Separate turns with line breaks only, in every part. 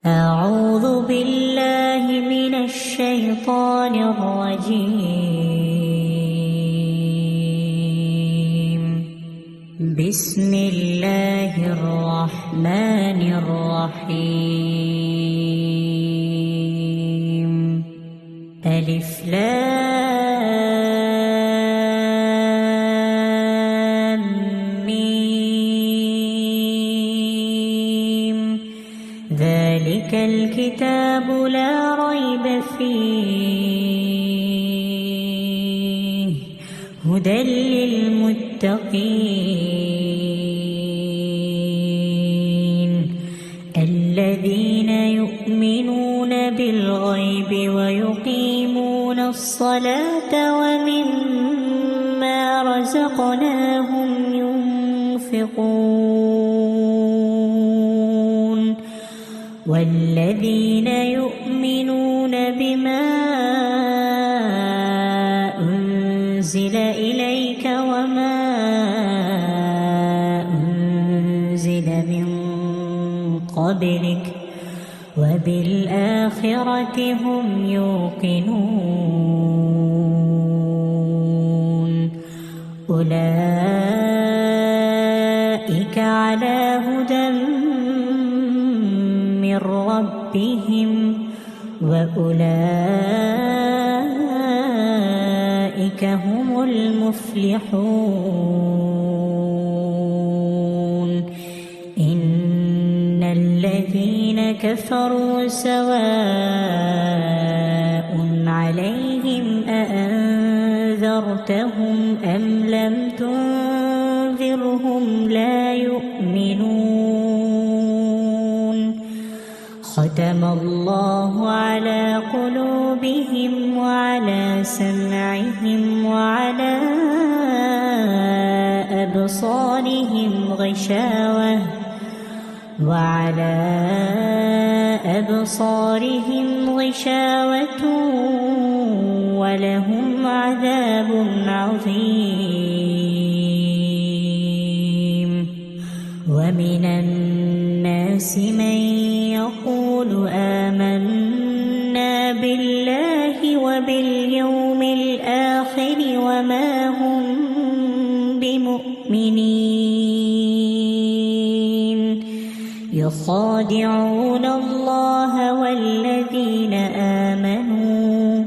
أعوذ بالله من الشيطان الرجيم. بسم الله الرحمن الرحيم. ألف لام ميم. ذلك الكتاب لا ريب فيه هدى للمتقين الذين يؤمنون بالغيب ويقيمون الصلاة ومما رزقناهم ينفقون والذين يؤمنون بما أنزل إليك وما أنزل من قبلك وبالآخرة هم يوقنون أولئك على هدى من ربهم وأولئك هم المفلحون. إن الذين كفروا سواء عليهم أأنذرتهم أم لم تنذرهم لا يؤمنون. ختم الله على قلوبهم وعلى سمعهم وعلى أبصارهم غشاوة ولهم عذاب عظيم. ومن الناس من يقول آمنا بالله وباليوم الآخر وما هم بمؤمنين يخادعون الله والذين آمنوا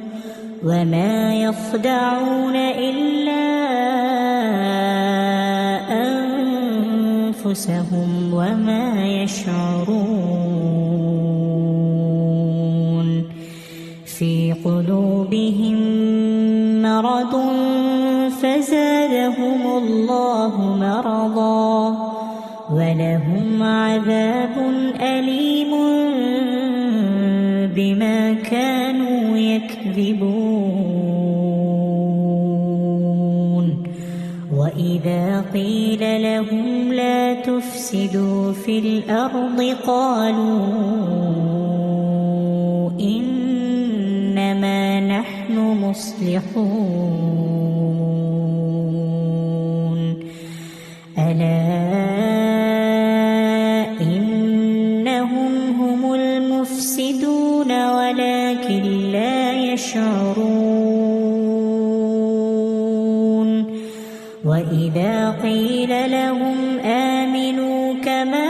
وما يخدعون إلا أنفسهم وما يشعرون. في قلوبهم مرض فزادهم الله مرضا ولهم عذاب أليم بما كانوا يكذبون. وإذا قيل لهم لا تفسدوا في الأرض قالوا إنما نحن مصلحون. ألا إنهم هم المفسدون ولكن لا يشعرون. وإذا قيل لهم آمنوا كما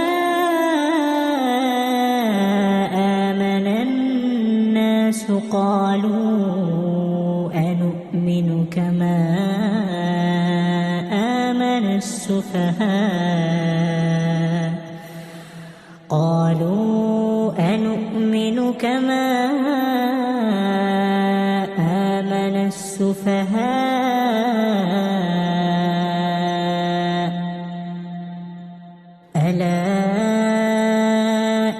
آمن الناس قالوا أنؤمن كما آمن السفهاء ألا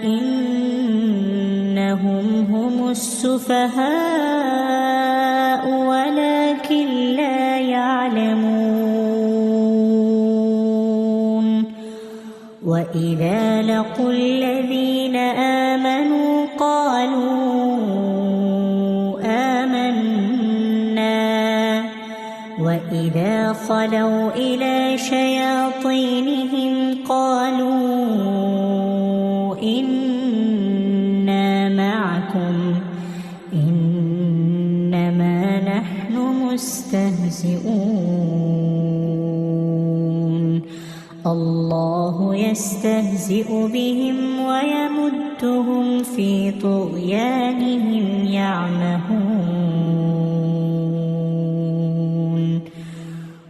إنهم هم السفهاء ولكن لا يعلمون. وإذا لقوا الذين آمنوا قالوا آمنا وإذا خلوا إلى شياطينهم قالوا إنا مستهزئون الله يستهزئ بهم ويمدهم في طغيانهم يعمهون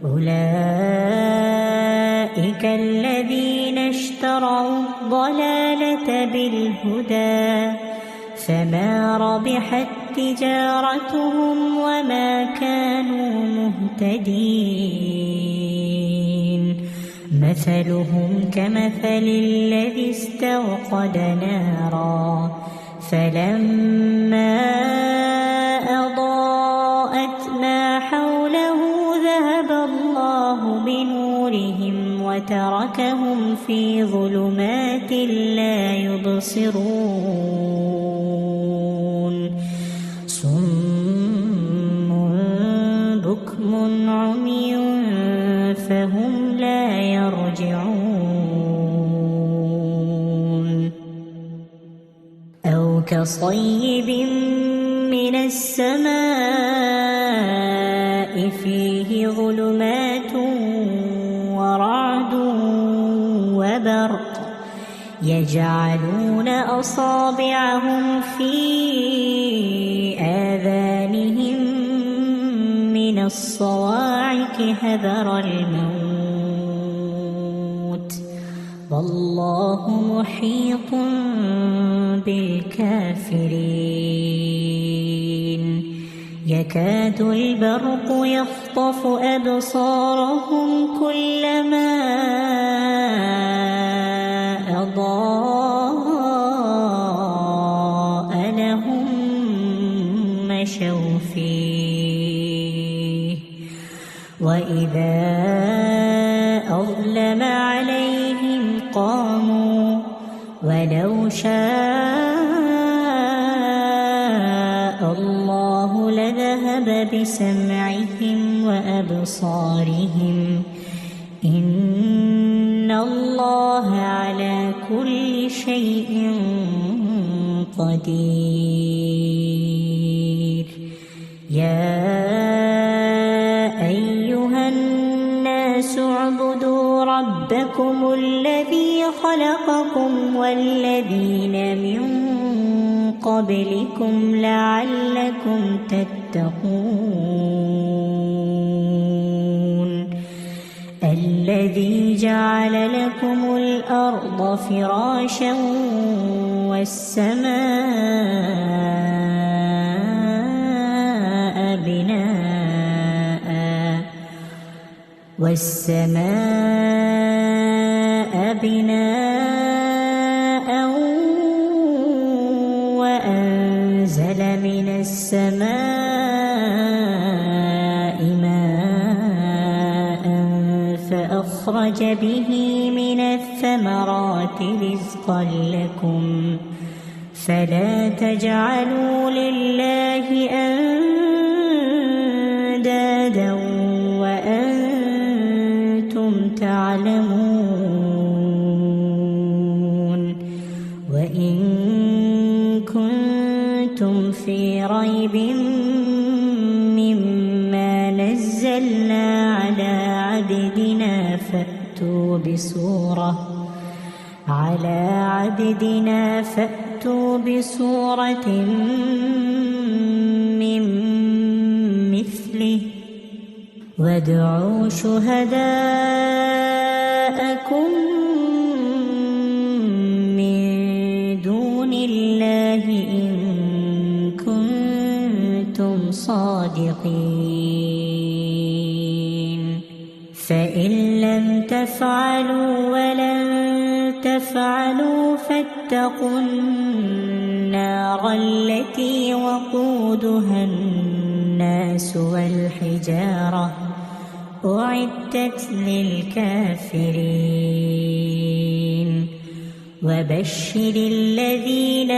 أولئك الذين اشتروا الضلالة بالهدى فما ربحت تجارتهم وما كانوا مهتدين مثلهم كمثل الذي استوقد نارا فلما أضاءت ما حوله ذهب الله بنورهم وتركهم في ظلمات لا يبصرون صم بكم عمي فهم لا يرجعون أو كصيب من السماء فيه ظلمات ورعد وبرق يجعلون أصابعهم في آذانهم من الصواعق حذر الموت والله محيط بالكافرين يكاد البرق يخطف أبصارهم كلما أضاء لهم مشوا فيه وإذا أظلم عليهم قاموا ولو شاء الله لذهب بسمعهم وأبصارهم إن الله على كل شيء قدير يا أيها الناس اعبدوا ربكم الذي خلقكم والذين من قبلكم لعلكم تتقون الذي جعل لكم الأرض فراشا والسماء بناء وأنزل من السماء ماء فأخرج به من الثمرات رزقا لكم فلا تجعلوا لله أندادا وأنتم تعلمون وإن كنتم في ريب مما نزلنا على عبدنا فأتوا بسورة من مثله وادعوا شهداءكم من دون الله إن كنتم صادقين فإن لم تفعلوا ولن تفعلوا فاتقوا النار التي وقودها الناس والحجارة أعدت للكافرين وبشر الذين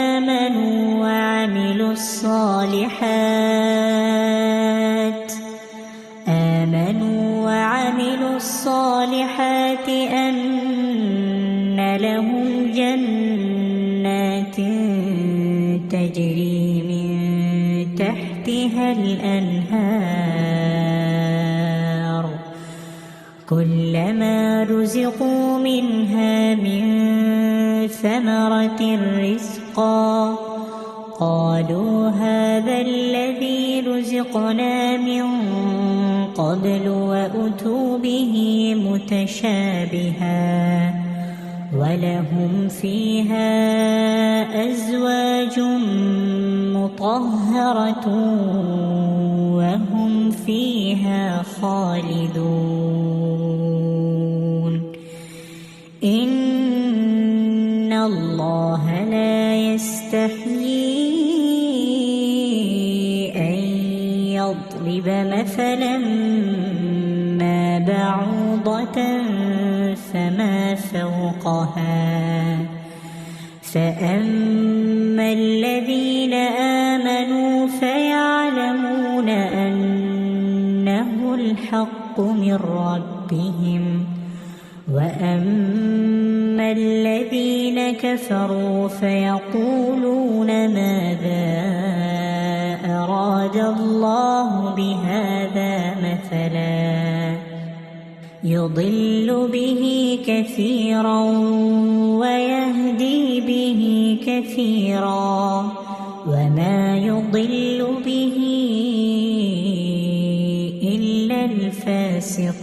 آمنوا وعملوا الصالحات أن لهم جنات تجري من تحت تحتها الأنهار كلما رزقوا منها من ثمرة رزقا قالوا هذا الذي رزقنا من قبل وأتوا به متشابها ولهم فيها أزواج مطهرة وهم فيها خالدون إن الله لا يستحيي أن يضرب مثلا ما بعوضة فما فوقها فأما الذين آمنوا فيعلمون أنه الحق من ربهم وأما الذين كفروا فيقولون ماذا أراد الله بهذا مثلا يضل به كثيرا ويهدي به كثيرا وما يضل به إلا الفاسقين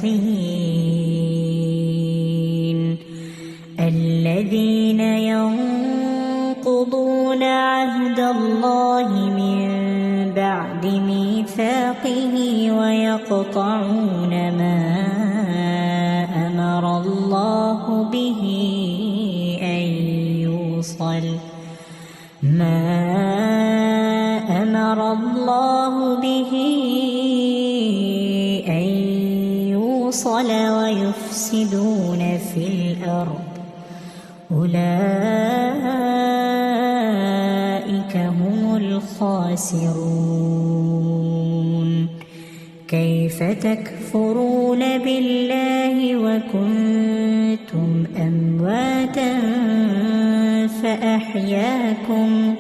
الذين ينقضون عهد الله من بعد ميثاقه ويقطعون ما أمر الله به أن يوصل ويفسدون في الأرض أولئك هم الخاسرون كيف تكفرون بالله وكنتم أمواتا فأحياكم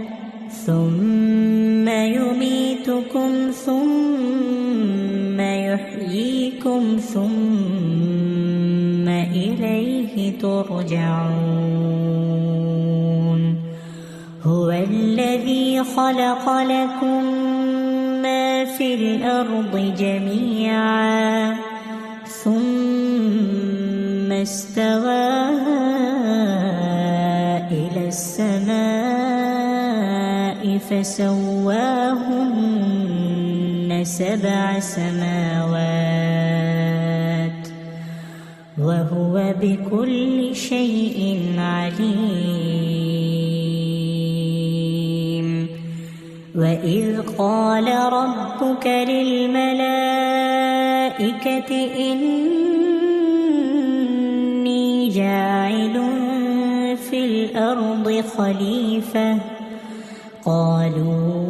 ثم يميتكم ثم يحييكم ثم إليه ترجعون هو الذي خلق لكم ما في الأرض جميعا ثم استوى إلى السماء فسواهن 7 سماوات وهو بكل شيء عليم وإذ قال ربك للملائكة إني جاعل في الأرض خليفة قالوا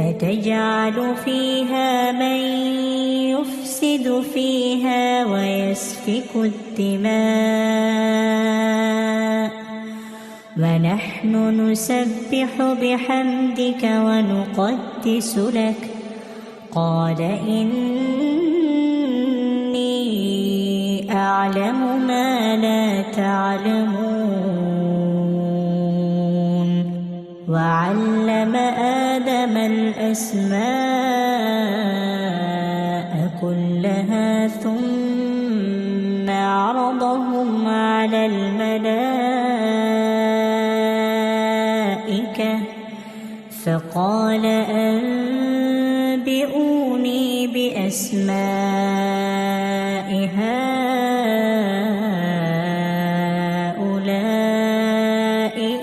أتجعل فيها من يفسد فيها ويسفك الدماء ونحن نسبح بحمدك ونقدس لك قال إني أعلم ما لا تعلمون وعلم آدم الأسماء كلها ثم عرضهم على الملائكة فقال أنبئوني بأسماء هؤلاء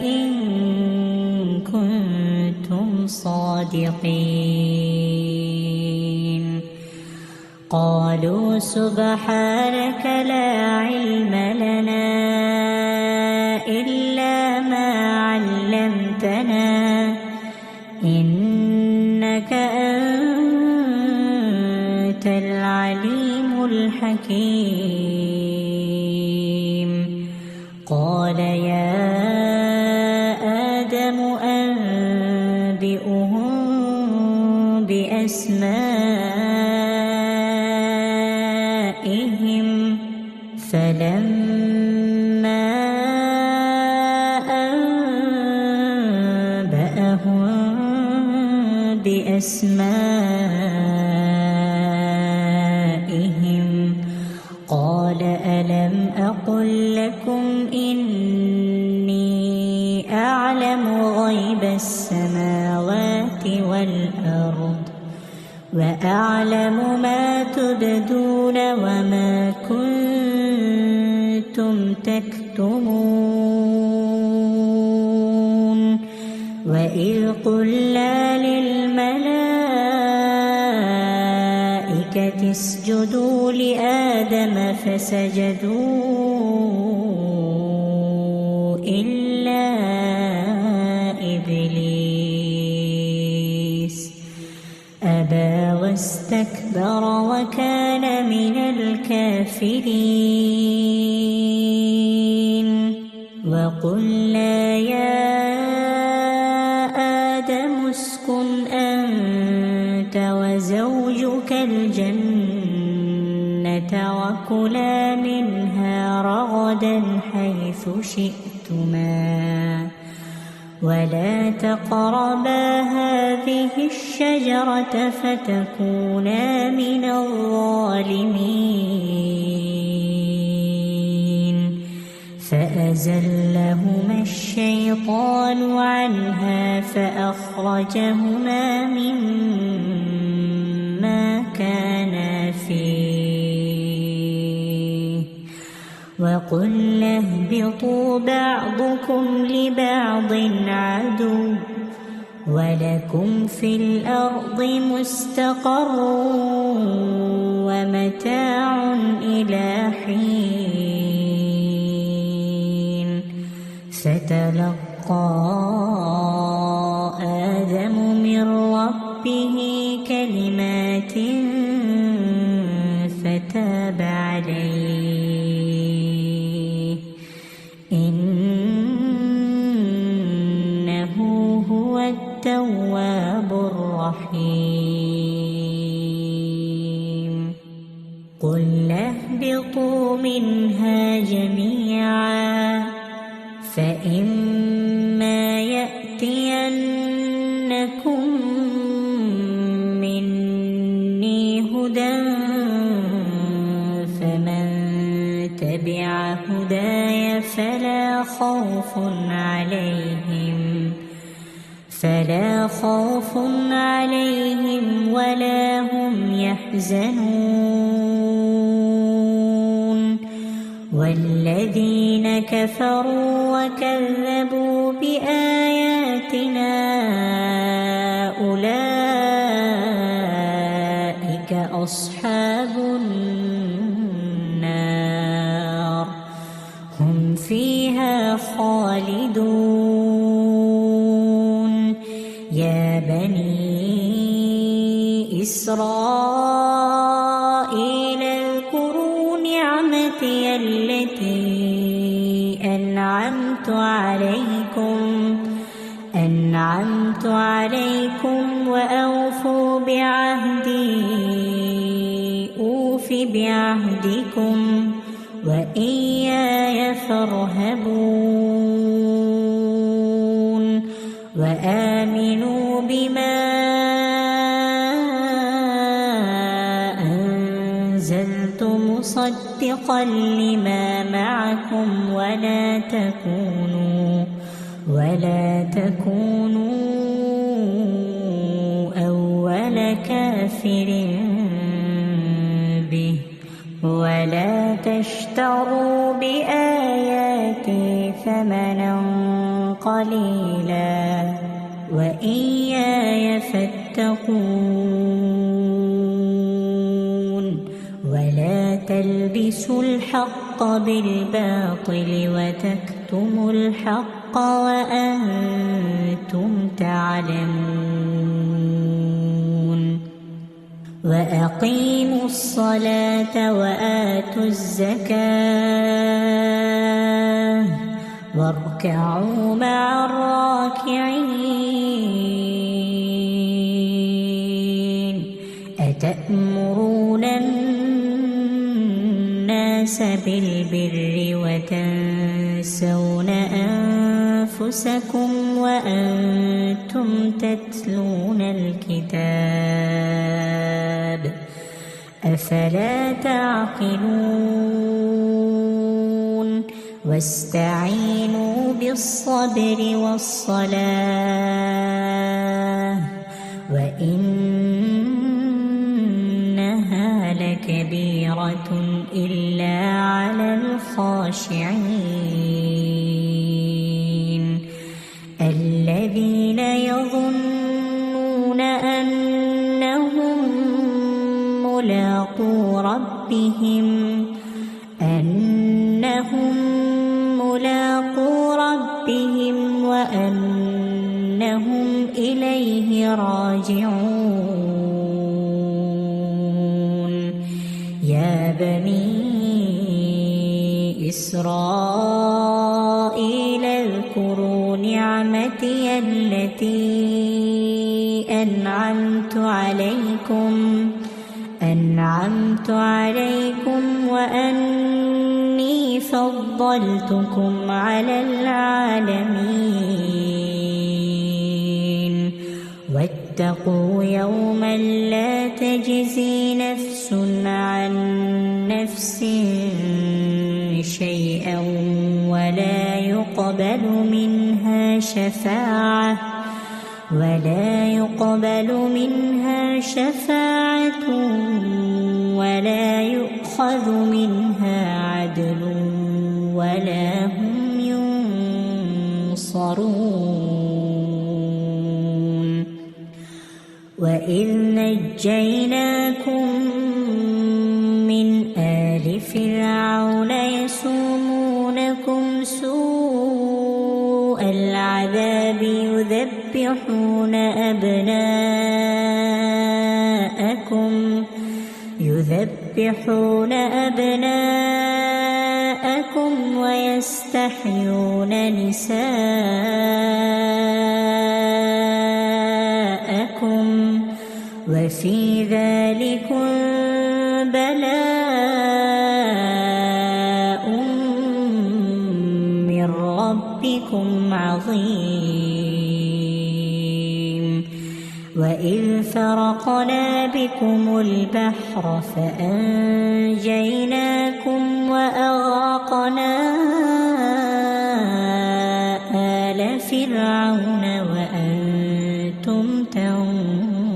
إن كنتم صادقين قالوا سبحانك لا علم لنا إلا ما علمتنا إنك أنت العليم الحكيم قال يا آدم أنبئهم بأسمائهم فلما أنبأهم بأسمائهم قال ألم أقل لكم إني أعلم غيب السماوات والأرض وأعلم ما تبدون وما كنتم تكتمون وإذ قلنا للملائكة اسجدوا لآدم فسجدوا إلا إبليس أبى واستكبر وكان من الكافرين وقلنا يا آدم اسكن أنت وزوجك الجنة وكلا منها رغدا حيث شئتما ولا تقربا هذه الشجرة فتكونا من الظالمين فأزلهما الشيطان عنها فأخرجهما مما كانا فيه وقلنا اهبطوا بعضكم لبعض عدو ولكم في الأرض مستقر ومتاع إلى حين فتلقى آدم من ربه كلمات فتاب عليه إنه هو التواب الرحيم قلنا اهبطوا منها جميعا فإما يأتينكم مني هدى فمن تبع هداي فلا خوف عليهم ولا هم يحزنون والذين كفروا وكذبوا بآياتنا أولئك أصحاب النار هم فيها خالدون يا بني إسرائيل اذكروا نعمتي التي أنعمت عليكم وأوفوا بعهدي أوف بعهدكم وإياي فارهبون وآمنوا بما أنزلت مصدقا لما معكم ولا تكونوا أول كافر به ولا تشتروا بآياتي ثمنا قليلا وإياي فاتقون ولا تلبسوا الحق بالباطل وتكتموا الحق وأنتم تعلمون وأقيموا الصلاة وآتوا الزكاة واركعوا مع الراكعين أتأمرون الناس بالبر وتنسون أنفسكم وأنتم تتلون الكتاب أفلا تعقلون واستعينوا بالصبر والصلاة وإنها لكبيرة إلا على الخاشعين الذين يظنون أنهم ملاقو ربهم وأنهم إليه راجعون يا بني إسرائيل اذكروا نعمتي التي أنعمت عليكم وأني فضلتكم على العالمين واتقوا يوما لا تجزي نفس عن نفس شيئا ولا يقبل منها شفاعة ولا يؤخذ منها عدل ولا هم ينصرون وإذ نجيناكم من آل فرعون يسومونكم سوء العذاب يذبحون أبناءكم ويستحيون نساءكم وفي ذلكم بلاء من ربكم عظيم وإذ فرقنا بكم البحر فأنجيناكم وأغرقنا آل فرعون وأنتم تنظرون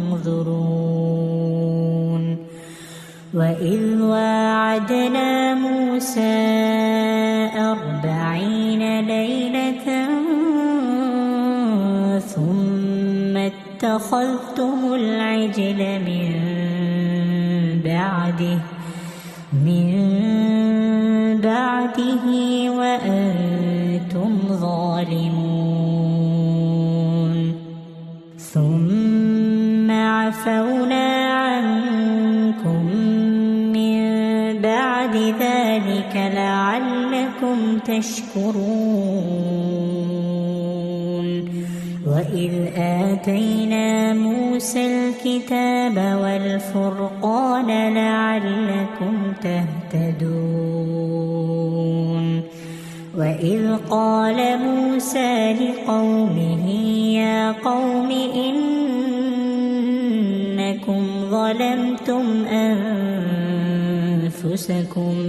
وإذ واعدنا موسى 40 ليلة ثم اتخذتم العجل من بعده وأنتم ظالمون ثم عفونا عنكم من بعد ذلك لعلكم تشكرون وإذ آتينا موسى الكتاب والفرقان لعلكم تهتدون وإذ قال موسى لقومه يا قوم إنكم ظلمتم أنفسكم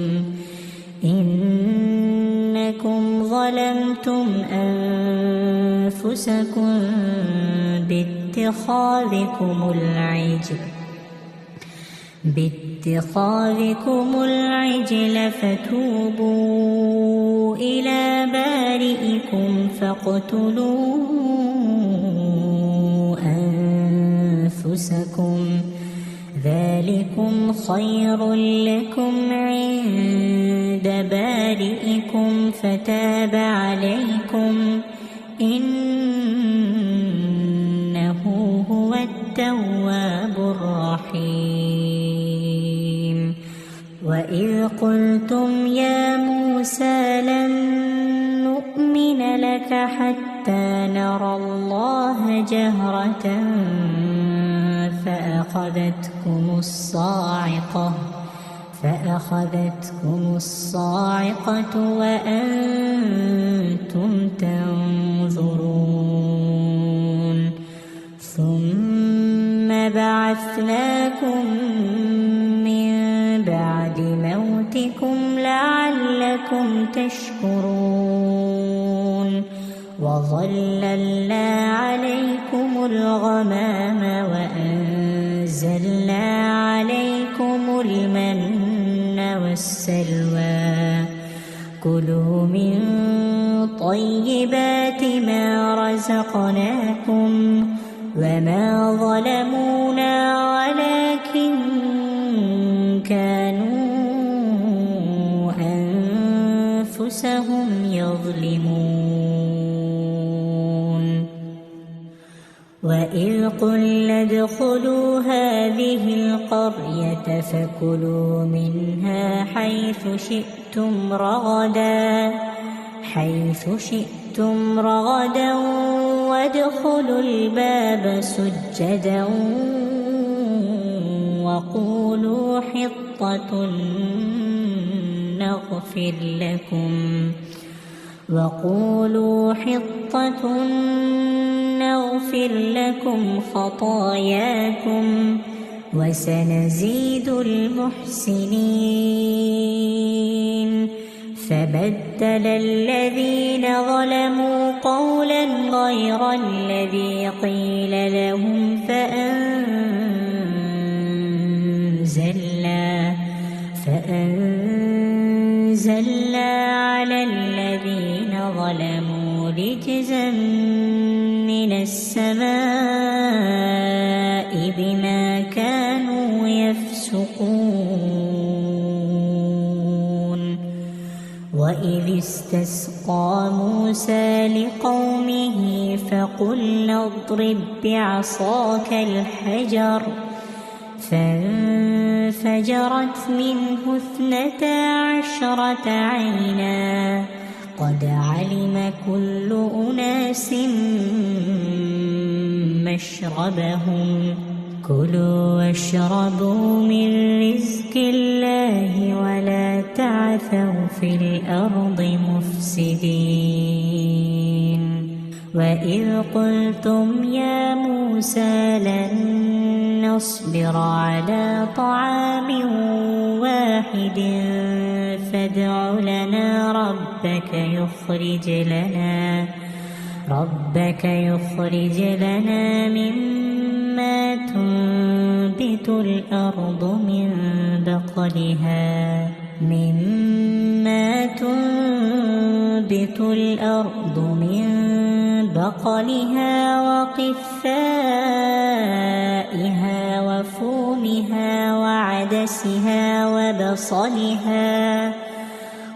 باتخاذكم العجل فتوبوا إلى بارئكم فاقتلوا أنفسكم ذلكم خير لكم عند بارئكم فتاب عليكم إنه هو التواب الرحيم وإذ قلتم يا موسى لن نؤمن لك حتى نرى الله جهرة فأخذتكم الصاعقة وأنتم تنظرون ثم بعثناكم من بعد موتكم لعلكم تشكرون وظللنا عليكم الغمام وأنزلنا عليكم المن والسلوى كلوا من طيبات ما رزقناكم وما ظلمونا ولكن كانوا أنفسهم يظلمون وإذ قلنا ادخلوا هذه القرية فكلوا منها حيث شئتم رغدا وادخلوا الباب سجدا وقولوا حطة نغفر لكم خطاياكم وسنزيد المحسنين فبدل الذين ظلموا قولا غير الذي قيل لهم فأنزلنا على الذين ظلموا رجزا من السماء بما كانوا يفسقون وإذ استسقى موسى لقومه فقلنا اضرب بعصاك الحجر فانفجرت منه 12 عينا قد علم كل أناس مشربهم كلوا واشربوا من رزق الله ولا تعثوا في الأرض مفسدين وإذ قلتم يا موسى لن نصبر على طعام واحد فادع لنا ربك يخرج لنا مما تنبت الأرض من بقلها وقثائها وفومها وعدسها وبصلها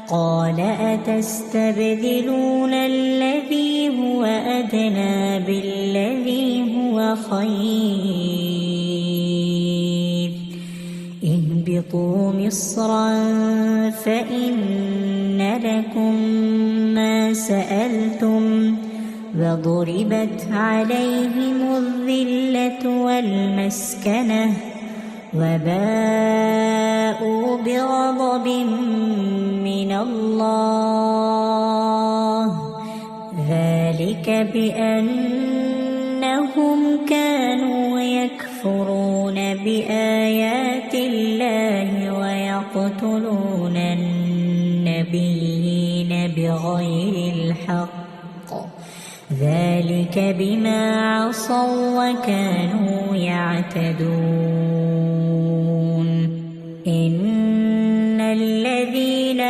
قال أتستبدلون الذي هو أدنى بالذي هو خير اهبطوا مصرا فإن لكم ما سألتم وضربت عليهم الذلة والمسكنة وباءوا بغضب من الله ذلك بأنهم كانوا يكفرون بآيات الله ويقتلون النبيين بغير الحق ذلك بما عصوا وكانوا يعتدون إن الذين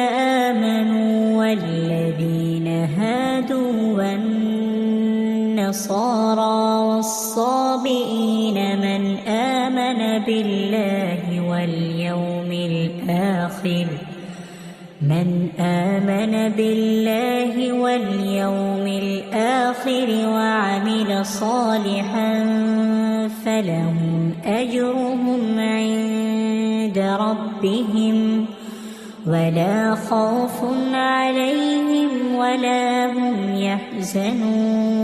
آمنوا والذين هادوا والنصارى والصابئين من آمن بالله واليوم الآخر وعمل صالحا فلهم أجرهم عند ربهم ولا خوف عليهم ولا هم يحزنون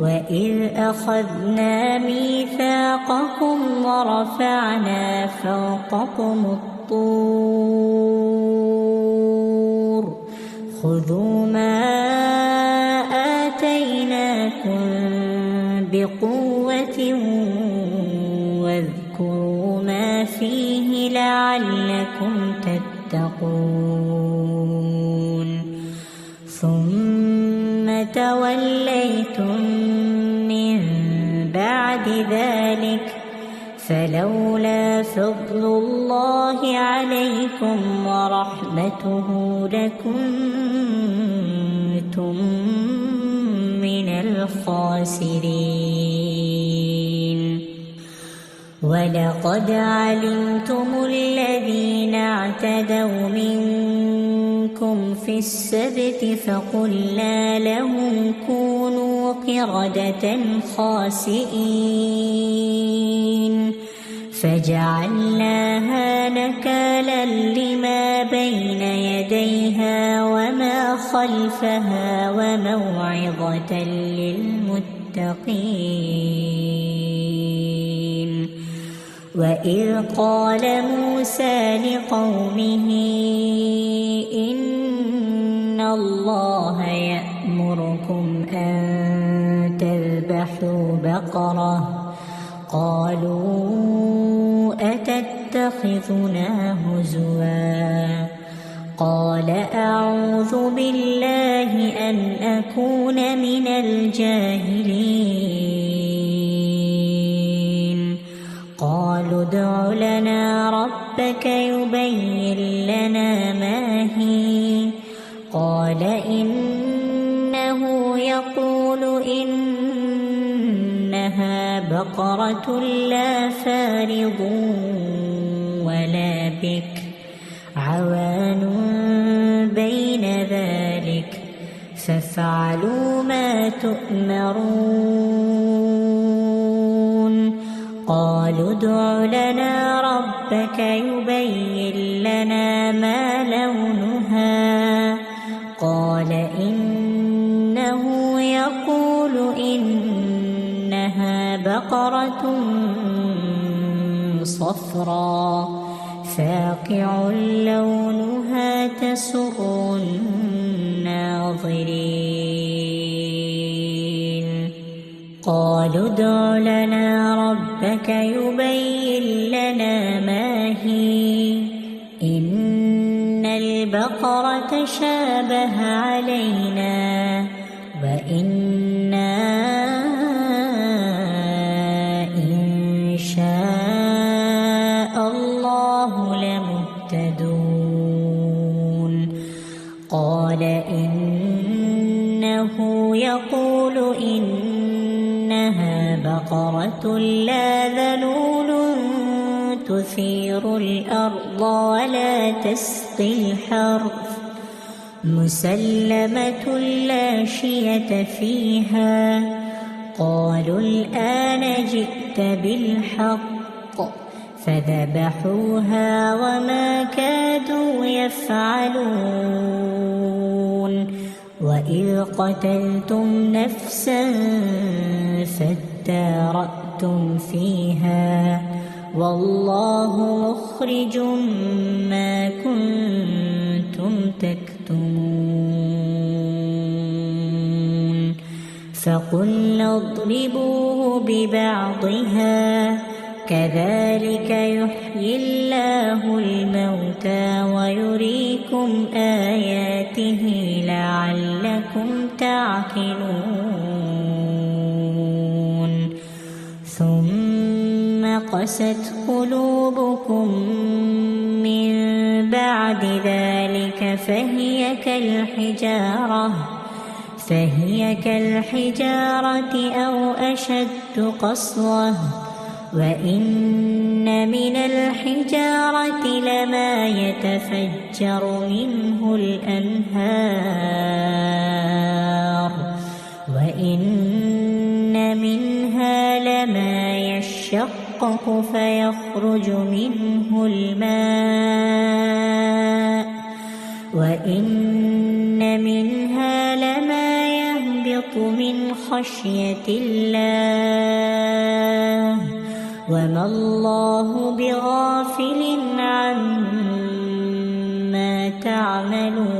وإذ أخذنا ميثاقكم ورفعنا فوقكم الطور خذوا ما آتيناكم بقوة واذكروا ما فيه لعلكم تتقون ثم توليتم من بعد ذلك فلولا فضل الله عليكم ورحمته لكنتم من الخاسرين ولقد علمتم الذين اعتدوا منكم في السبت فقلنا لهم كونوا قردة خاسئين فجعلناها نكالا لما بين يديها وما خلفها وموعظة للمتقين وإذ قال موسى لقومه إن الله يأمركم أن تذبحوا بقرة قالوا أتتخذنا هزوا قال أعوذ بالله أن أكون من الجاهلين قالوا ادع لنا ربك يبين لنا ما هي قال إنه يقول إنها بقرة لا فارض ولا بكر عوان بين ذلك فافعلوا ما تؤمرون قالوا ادع لنا ربك يبين لنا ما لونها قال إنه يقول إنها بقرة صفراء فاقع لونها تسر الناظرين قالوا ادع لنا ربك يبين لنا ما هي إن البقرة شابه علينا وإنا إن شاء الله لمهتدون قال إنه يقول إنها بقرة لا ذلول تثير الأرض ولا تسقي الحرث مسلمة لا شية فيها قالوا الآن جئت بالحق فذبحوها وما كادوا يفعلون وإذ قتلتم نفسا فادارأتم فيها والله مخرج ما كنتم تكتمون فقلنا اضربوه ببعضها كذلك يحيي الله الموتى ويريكم آياته لعلكم تعقلون ثم قست قلوبكم من بعد ذلك فهي كالحجارة أو أشد قسوة وإن من الحجارة لما يتفجر منه الأنهار وإن منها لما يشقق فيخرج منه الماء وإن منها لما يهبط يهبط من خشية الله وما الله بغافل عما تعملون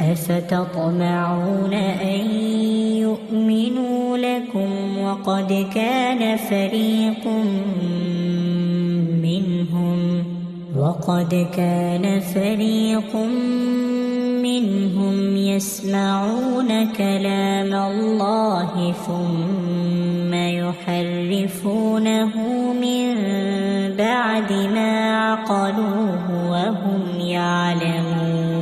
أفتطمعون أن يؤمنوا لكم وقد كان فريق منهم يسمعون كلام الله ثم يحرفونه من بعد ما عقلوه وهم يعلمون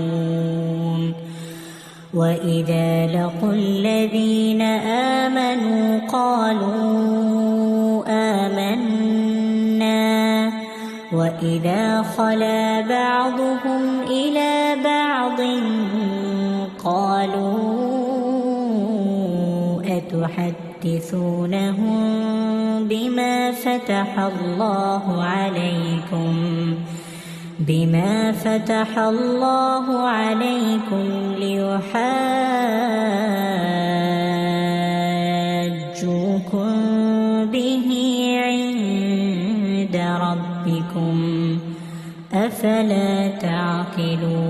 وإذا لقوا الذين آمنوا قالوا آمنا وإذا خلا بعضهم إلى بعض قالوا أتحدثونهم بما فتح الله عليكم ليحاجوكم به عند ربكم أفلا تعقلون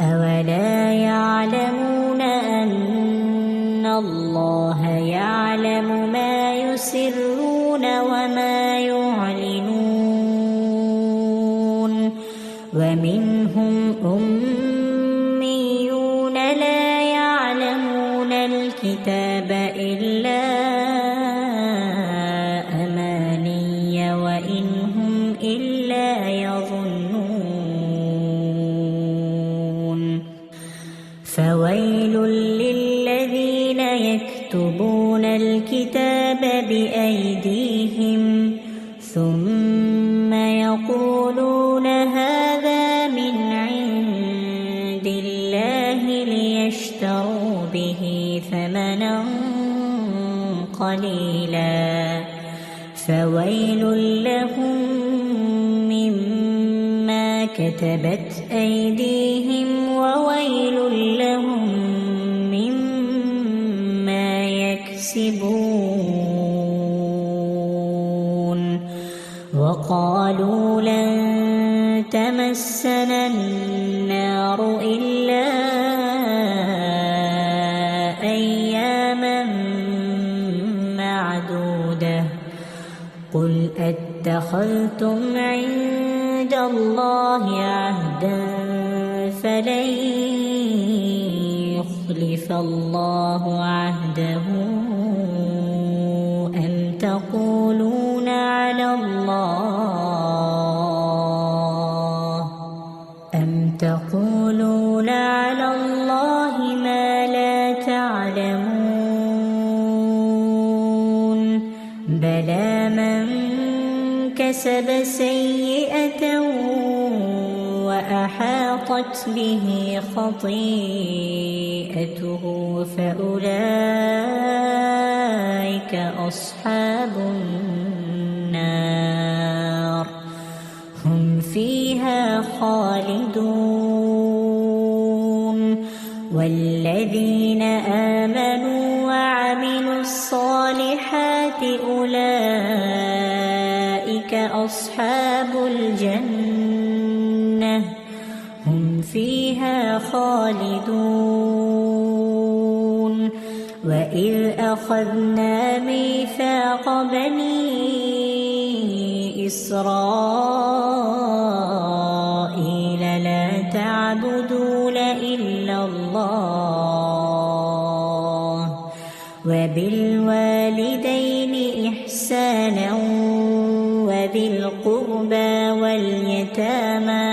أولا يعلمون أن الله يعلم ما يسرون وما يعلنون ومنهم أميون لا يعلمون الكتاب إلا أماني وإن هم إلا يظنون فويل للذين يكتبون الكتاب بأيديهم ثم يقولون هذا من عند الله ليشتروا به ثمنا قليلا فويل لهم مما كتبت أيديهم وويل لهم مما يكسبون وقالوا لن تمسنا النار إلا أياما معدودة قل أتخذتم عند الله عهدا فلن يخلف الله عهده أم تقولون على الله ما لا تعلمون بلى من كسب سيئة وأحاطت به خطيئته فأولئك أصحاب النار هم فيها خالدون والذين آمنوا وعملوا الصالحات أولئك أصحاب الجنة هم فيها خالدون وإذ أخذنا ميثاق بني إسرائيل لا تعبدون إلا الله وبالوالدين إحسانا وذي القربى واليتامى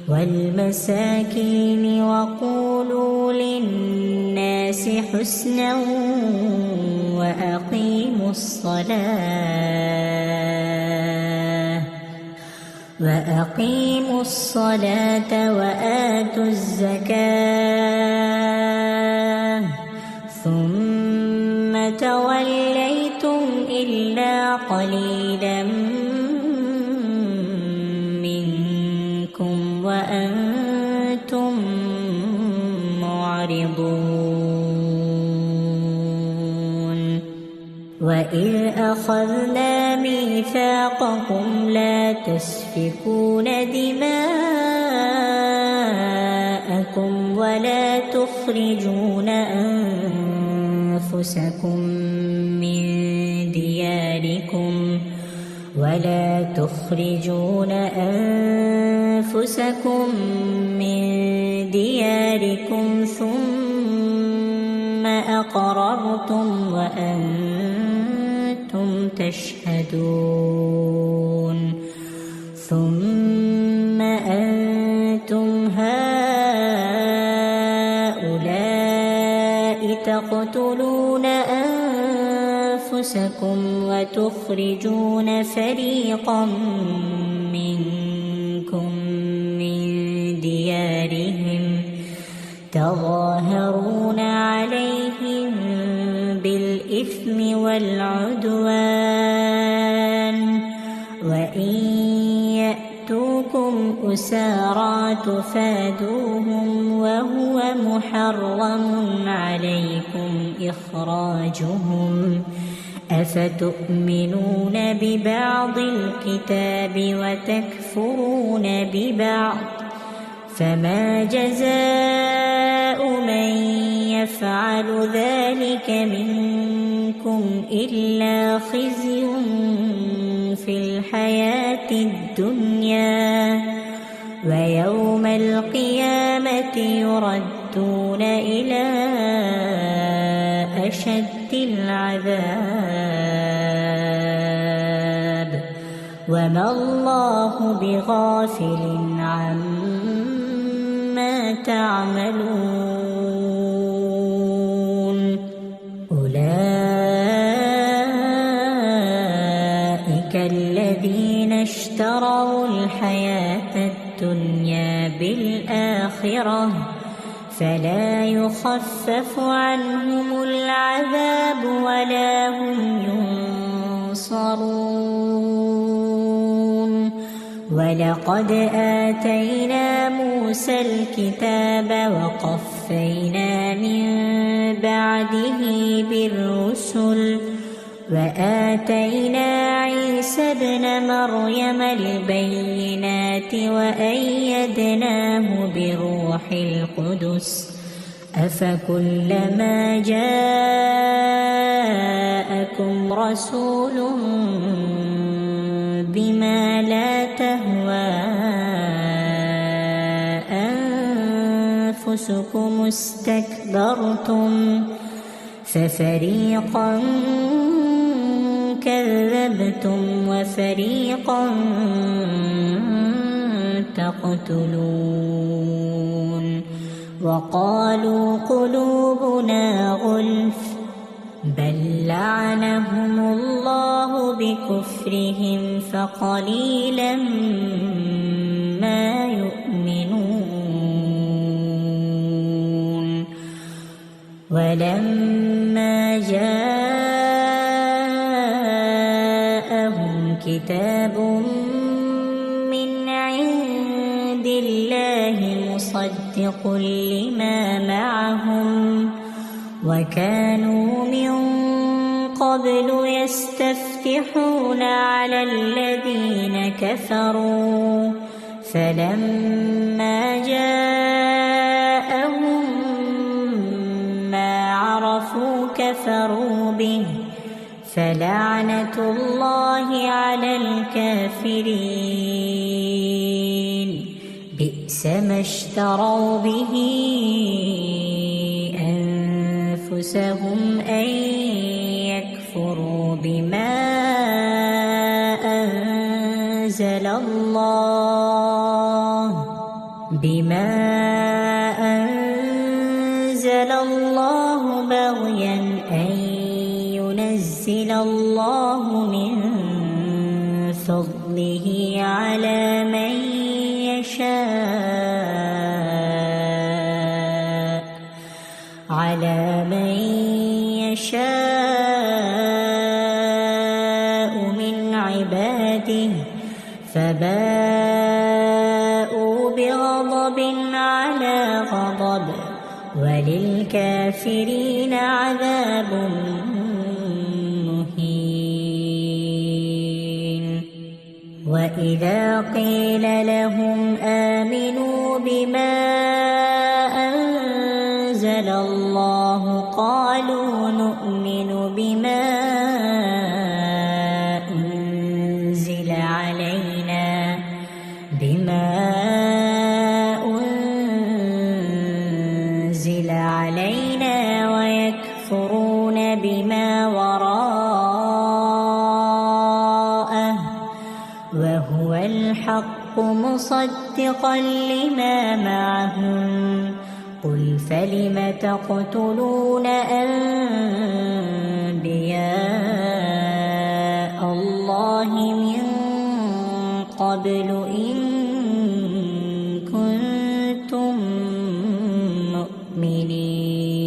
والمساكين وقولوا للناس حسنا وأقيموا الصلاة وآتوا الزكاة ثم توليتم إلا قليلا وأنتم معرضون وإذ أخذنا ميثاقكم لا تسفكون دماءكم ولا تخرجون أنفسكم من دياركم ثم أقررتم وأنتم تشهدون ثم أنتم هؤلاء تقتلون أنفسكم وتخرجون فريقا منكم من ديارهم تظاهرون عليهم بالإثم والعدوان وإن يأتوكم أسارى تفادوهم وهو محرم عليكم إخراجهم أفتؤمنون ببعض الكتاب وتكفرون ببعض فما جزاء من يفعل ذلك منكم إلا خزي في الحياة الدنيا ويوم القيامة يردون إلى أشد العذاب وما الله بغافل عما تعملون أولئك الذين اشتروا الحياة الدنيا بالآخرة فلا يخفف عنهم العذاب ولا هم ينصرون ولقد آتينا موسى الكتاب وقفينا من بعده بالرسل وآتينا عيسى ابن مريم البينات وأيدناه بروح القدس أفكلما جاءكم رسول بما لا تهوى أنفسكم استكبرتم ففريقا كذبتم وفريقا تقتلون وقالوا قلوبنا غلف بل لعنهم الله بكفرهم فقليلا ما يؤمنون ولما جاءهم كتاب من عند الله مصدق لما معهم وكانوا من قبل يستفتحون على الذين كفروا فلما جاءهم ما عرفوا كفروا به فلعنة الله على الكافرين بئس ما اشتروا به أنفسهم أن يكفروا بما أنزل الله بغيا أن ينزل الله من فضله على من يشاء من عباده فباءوا بغضب على غضب وللكافرين عذاب مهين. وإذا قيل لهم آمنوا بما أنزل الله قالوا نؤمن بما أنزل علينا ويكفرون بما وراءه وهو الحق مصدقا لما معهم. قل فلم تقتلون أنبياء الله من قبل إن كنتم مؤمنين.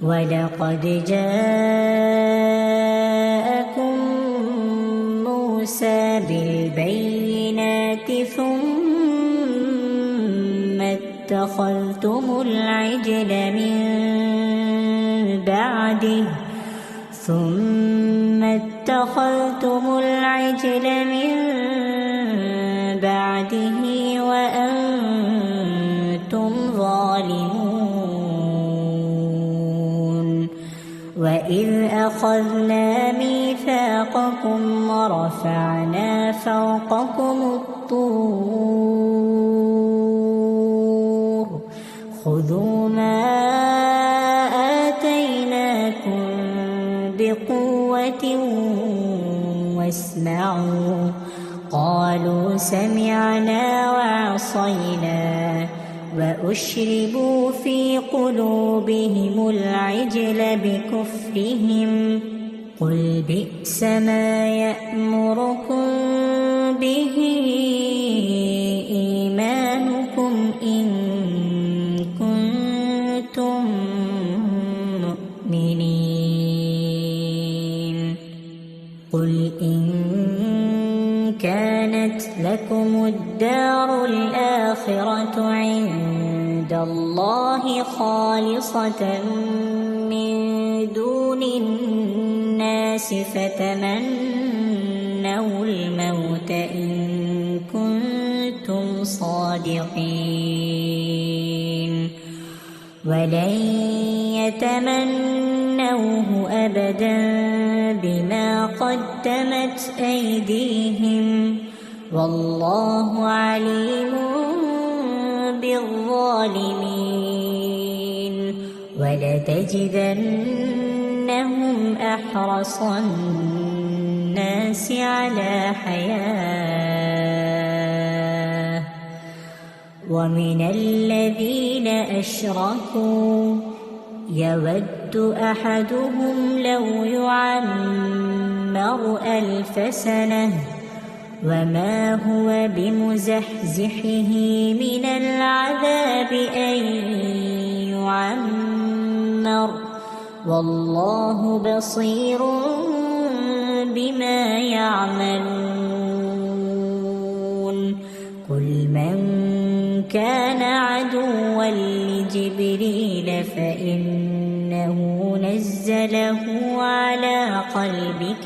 ولقد جاءكم موسى بالبينات ثم اتخذتم العجل من بعده وأنتم ظالمون. وإذ أخذنا ميثاقكم ورفعنا فوقكم الطور خذوا ما آتيناكم بقوة واسمعوا. قالوا سمعنا وعصينا وأشربوا في قلوبهم العجل بكفرهم. قل بئس ما يأمركم به إيمانكم إن كنتم مؤمنين. قل إن كانت لكم الدار الآخرة عند الله خالصة من دون الناس فتمنوا الموت إن كنتم صادقين. ولن يتمنوه أبدا بما قدمت أيديهم والله عليم بالظالمين. ولتجدنهم أحرص الناس على حياة ومن الذين أشركوا يود أحدهم لو يعمر 1000 سنة وما هو بمزحزحه من العذاب أن يعمر والله بصير بما يعملون. قل من كان عدوا لجبريل فإنه نزله على قلبك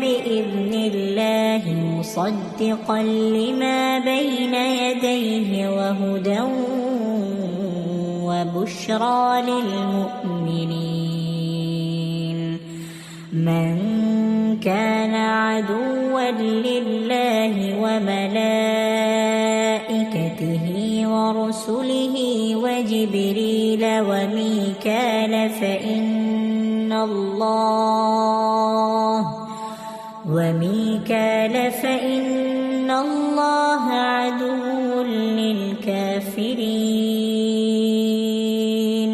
بإذن الله مصدقا لما بين يديه وهدى وبشرى للمؤمنين. من كان عدوا لله وملائكته ورسله وجبريل وميكال فإن الله عدو للكافرين.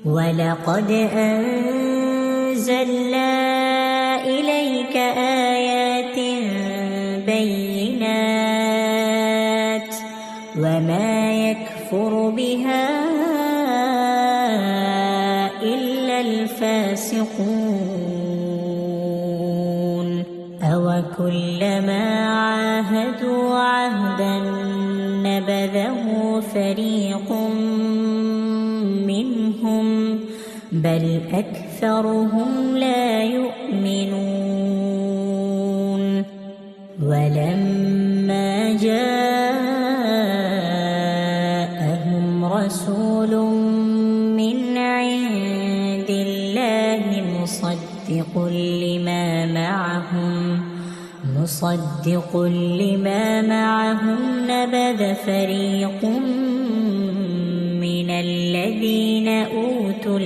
ولقد أنزلنا إليك آيات بينات وما يكفر بها إلا الفاسقون. أَوَكُلَّمَا عَاهَدُوا عَهْدًا نَبَذَهُ فَرِيقٌ مِّنْهُمْ بَلْ أَكْثَرُهُمْ لَا يُؤْمِنُونَ وَلَمَّا جَاءَهُمْ رَسُولٌ مِّنْ عِندِ اللَّهِ مُصَدِّقٌ لِّمَا مَعَهُمْ نَبَذَ فَرِيقٌ مِّنَ الَّذِينَ أُوتُوا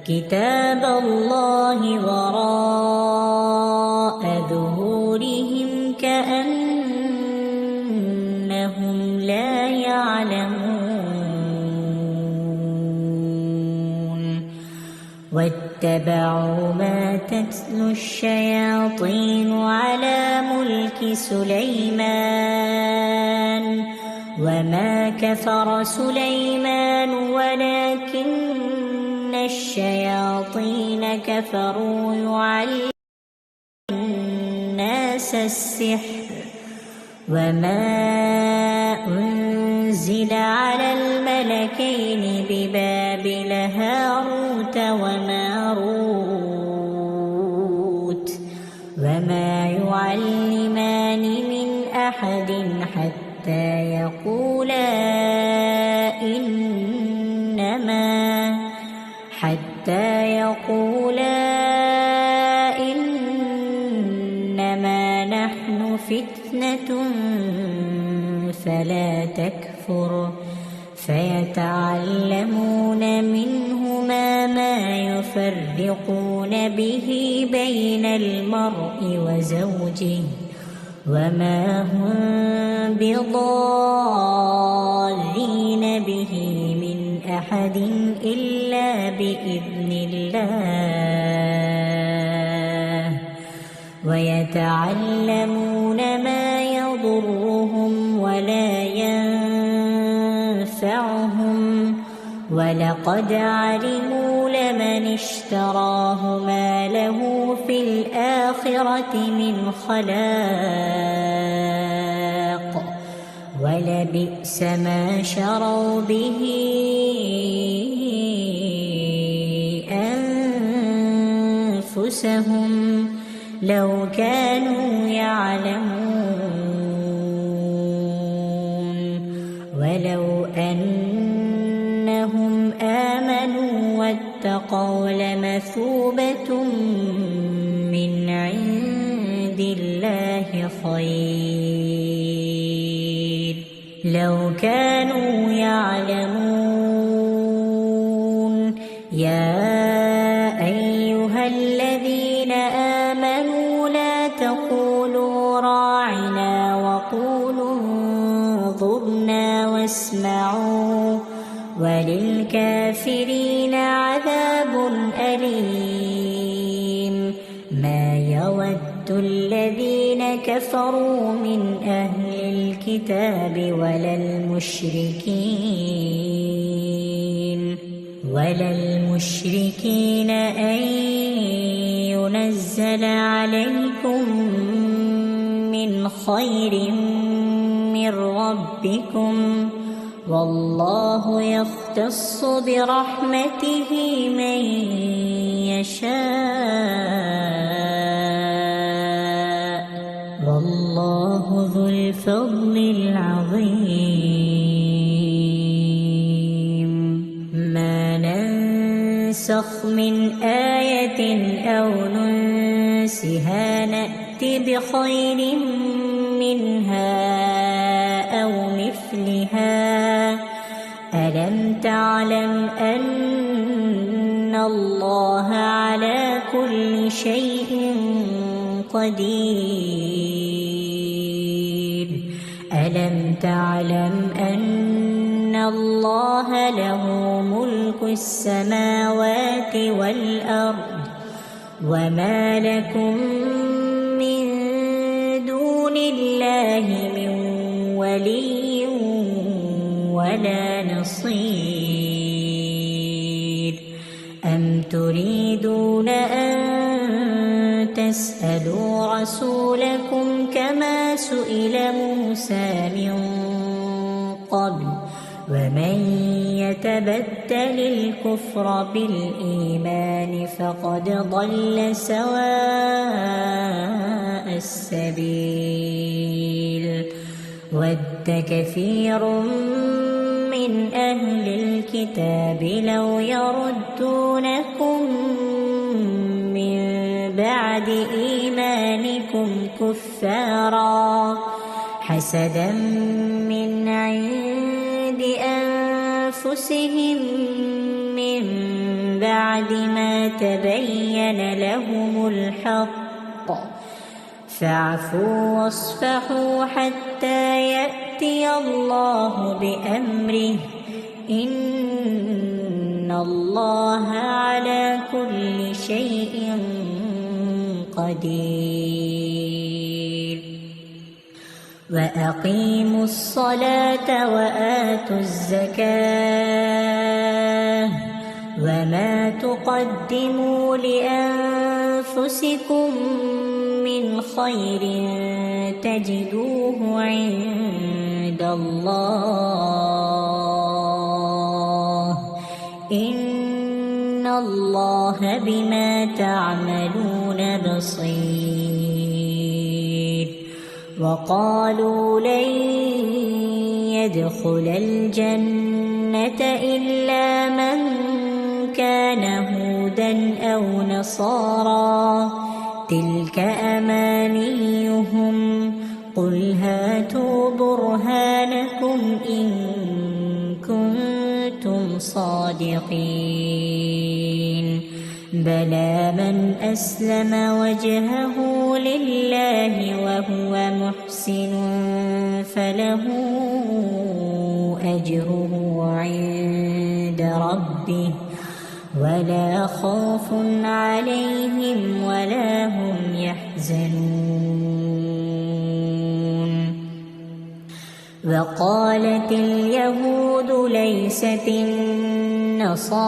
كِتَابَ اللَّهِ وَرَاءَ ظُهُورِهِمْ كَأَنَّهُمْ لَا يَعْلَمُونَ وَاتَّبَعُوا مَا تَتْلُو الشَّيَاطِينُ عَلَى مُلْكِ سُلَيْمَانَ وَمَا كَفَرَ سُلَيْمَانُ وَلَكِنَّ الشَّيَاطِينَ كَفَرُوا يُعَلِّمُونَ النَّاسَ السِّحْرَ وَمَا أُنزِلَ عَلَى الْمَلَكَيْنِ بِبَابِلَ هَارُوتَ وَمَارُوتَ وَمَا يُعَلِّمَانِ مِنْ أَحَدٍ حَتَّى يَقُولَا إِنَّمَا نَحْنُ فِتْنَةٌ فَلَا تَكْفُرْ فَيَتَعَلَّمُونَ مِنْهُمَا مَا يُفَرِّقُونَ بِهِ بَيْنَ الْمَرْءِ وَزَوْجِهِ وَمَا هُمْ بِضَارِّينَ بِهِ مِنْ أَحَدٍ إِلَّا بِإِذْنِ اللَّهِ وَيَتَعَلَّمُونَ مَا يَضُرُّهُمْ وَلَا يَنفَعُهُمْ وَلَقَدْ عَلِمُوا لَمَنِ اشْتَرَاهُ مَا لَهُ فِي الْآخِرَةِ مِنْ خَلَاقٍ وَلَبِئْسَ مَا شَرَوْا بِهِ أَنفُسَهُمْ لَوْ كَانُوا يَعْلَمُونَ وَلَوْ أَنَّهُمْ آمَنُوا وَاتَّقَوْا لَمَثُوبَةٌ مِّنْ عِندِ اللَّهِ خَيْرٌ لَوْ كَانُوا يَعْلَمُونَ يَا أَيُّهَا الَّذِينَ آمَنُوا لَا تَقُولُوا رَاعِنَا وَقُولُوا انظُرْنَا وَاسْمَعُوا وَلِلْكَافِرِينَ عَذَابٌ أَلِيمٌ مَا يَوَدُّ الَّذِينَ كَفَرُوا مِنْ أَهْلِ الْكِتَابِ وَلَا الْمُشْرِكِينَ أَن يُنَزَّلَ عَلَيْكُم مِّنْ خَيْرٍ مِّن رَّبِّكُمْ وَاللَّهُ يَخْتَصُّ بِرَحْمَتِهِ مَن يَشَاءُ وَاللَّهُ ذُو الْفَضْلِ الْعَظِيمِ مَا نَنسَخْ مِنْ آيَةٍ أَوْ نُنسِهَا نَأْتِ بِخَيْرٍ مِّنْهَا أَوْ مِثْلِهَا أَلَمْ تَعْلَمْ أَنَّ اللَّهَ عَلَى كُلِّ شَيْءٍ قَدِيرٌ أَلَمْ تَعْلَمْ أَنَّ اللَّهَ لَهُ مُلْكُ السَّمَاوَاتِ وَالْأَرْضِ وَمَا لَكُم مِّن دُونِ اللَّهِ مِن وَلِيٍّ وَلَا نَصِيرٍ أَمْ أم تريدون أن تسألوا رسولكم كما سئل موسى من قبل ومن يتبدل الكفر بالإيمان فقد ضل سواء السبيل ود كثير من أهل الكتاب لو يردونكم من بعد إيمانكم كفارا حسدا من عند أنفسهم من بعد ما تبين لهم الحق فاعفوا واصفحوا حتى يأتي الله بأمره إن الله على كل شيء قدير وأقيموا الصلاة وآتوا الزكاة وما تقدموا لأنفسكم من خير تجدوه عند الله إن الله بما تعملون بصير وقالوا لن يدخل الجنة إلا من كان هودا أو نصارى تلك أمانيهم قل هاتوا برهانكم إن كنتم صادقين بلى من أسلم وجهه لله وهو محسن فله أجره عند ربه ولا خوف عليهم ولا هم يحزنون وقالت اليهود ليست النصارى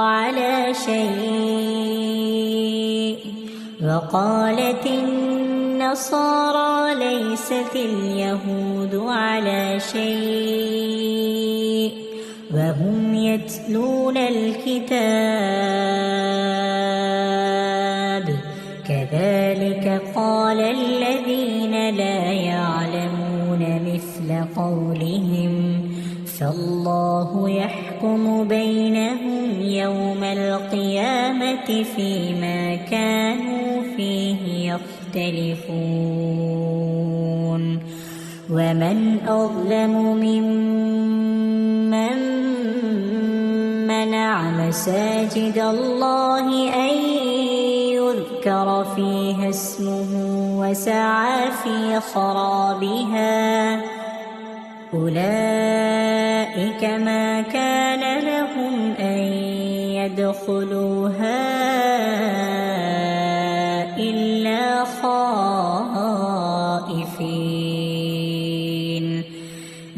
على شيء وقالت النصارى ليست اليهود على شيء وهم يتلون الكتاب كذلك قال الذين لا يعلمون مثل قولهم فالله يحكم بينهم يوم القيامة فيما كانوا فيه يختلفون ومن أظلم ممن منع مساجد الله أن يذكر فيها اسمه وسعى في خرابها أولئك ما كان لهم أن يدخلوها إلا خائفين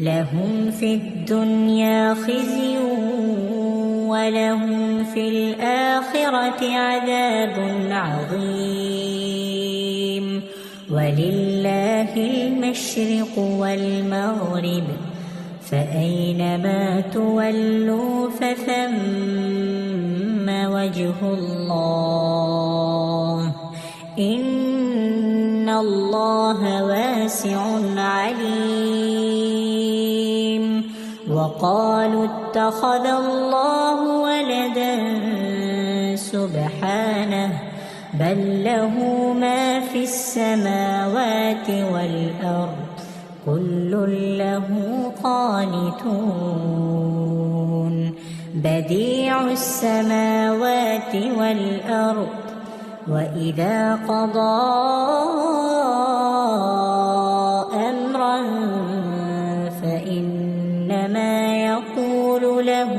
لهم في الدنيا خزي ولهم في الآخرة عذاب عظيم ولله المشرق والمغرب فأينما تولوا فثم وجه الله إن الله واسع عليم وقالوا اتخذ الله ولدا سبحانه بل له ما في السماوات والأرض كل له قانتون بديع السماوات والأرض وإذا قضى أمرا فإنما يقول له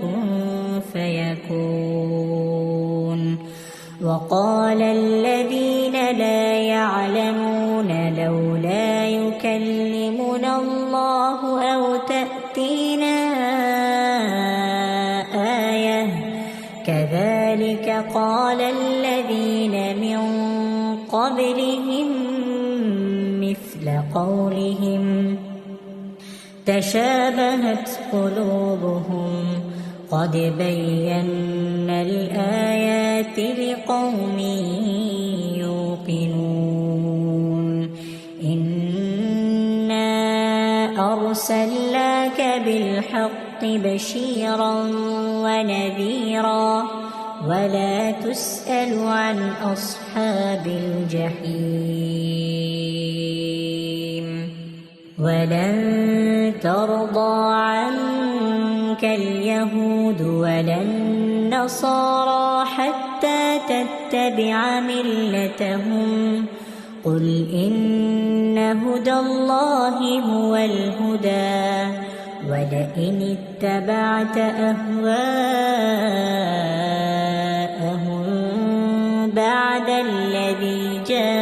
كن فيكون وقال الذين لا يعلمون لولا يكلمنا الله أو تأتينا آية كذلك كذلك قال الذين من قبلهم مثل قولهم تشابهت قلوبهم قد بينا الآيات لقوم يوقنون إنا أرسلناك بالحق بشيرا ونذيرا ولا تسأل عن أصحاب الجحيم ولن ترضى عنك اليهود ولا النصارى حتى تتبع ملتهم قل إن هدى الله هو الهدى ولئن اتبعت أهواءهم بعد الذي جاءك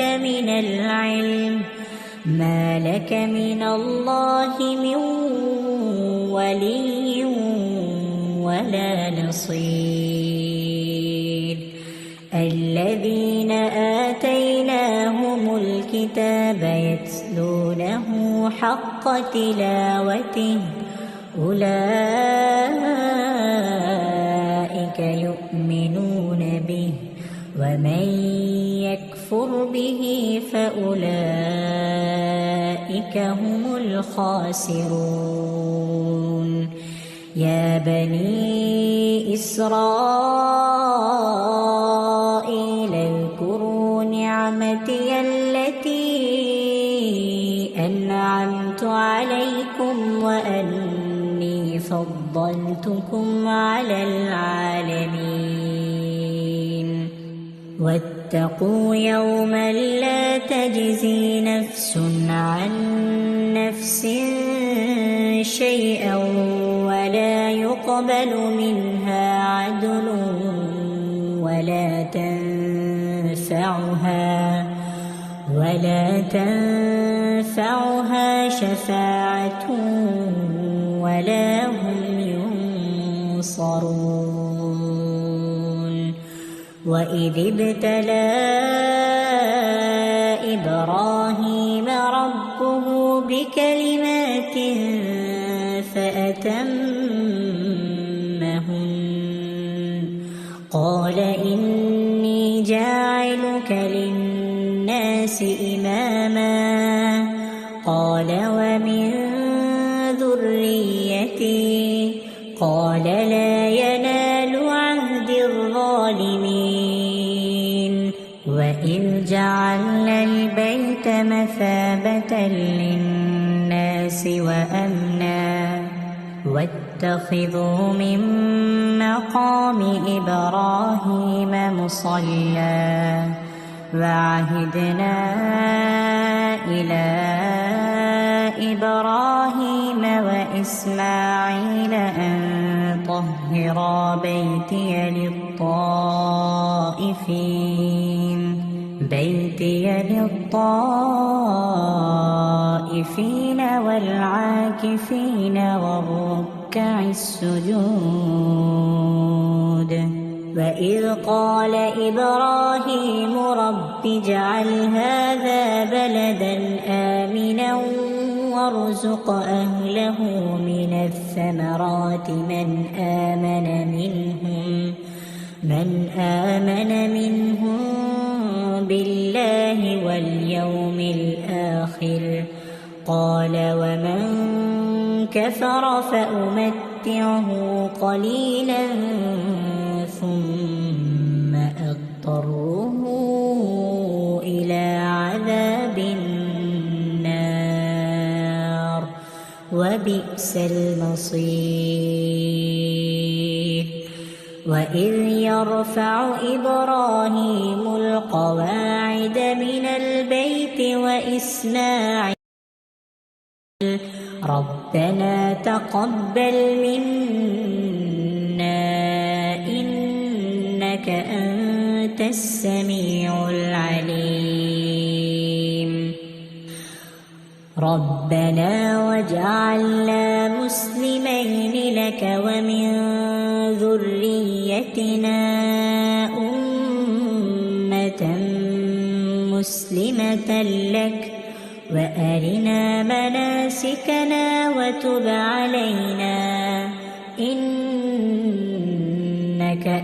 من العلم ما لك من الله من ولي ولا نصير الذين آتيناهم الكتاب يتلونه حق تلاوته أولئك يؤمنون به ومن يكفر به فأولئك هم الخاسرون يا بني إسرائيل اذكروا نعمتي التي أنعمت عليكم وأني فضلتكم على العالمين واتقوا يوما لا تجزي نفس عن نفس شيئا ولا يقبل منها عدل ولا تنفعها شفاعة ولا هم ينصرون وإذ ابتلى إبراهيم ربه بكلمات فأتمهن قال إني جاعلك للناس إماما قال ومن ذريتي قال لا ينال عهد الظالمين وإذ جعلنا البيت مثابة للناس وأمنا واتخذوا من مقام إبراهيم مصلى وعهدنا إلى إبراهيم وإسماعيل أن طهرا بيتي للطائفين والعاكفين والركع السجود وإذ قال إبراهيم رب اجعل هذا بلدا آمنا وارزق أهله من الثمرات من آمن منهم بالله واليوم الآخر قال ومن كفر فأمتعه قليلا ثم أضطره إلى عذاب النار وبئس المصير وإذ يرفع إبراهيم القواعد من البيت وإسماعيل ربنا تقبل منا إنك أنت السميع العليم ربنا واجعلنا مسلمين لك ومن ذريتنا أمة مسلمة لك وأرنا مناسكنا وتب علينا إنك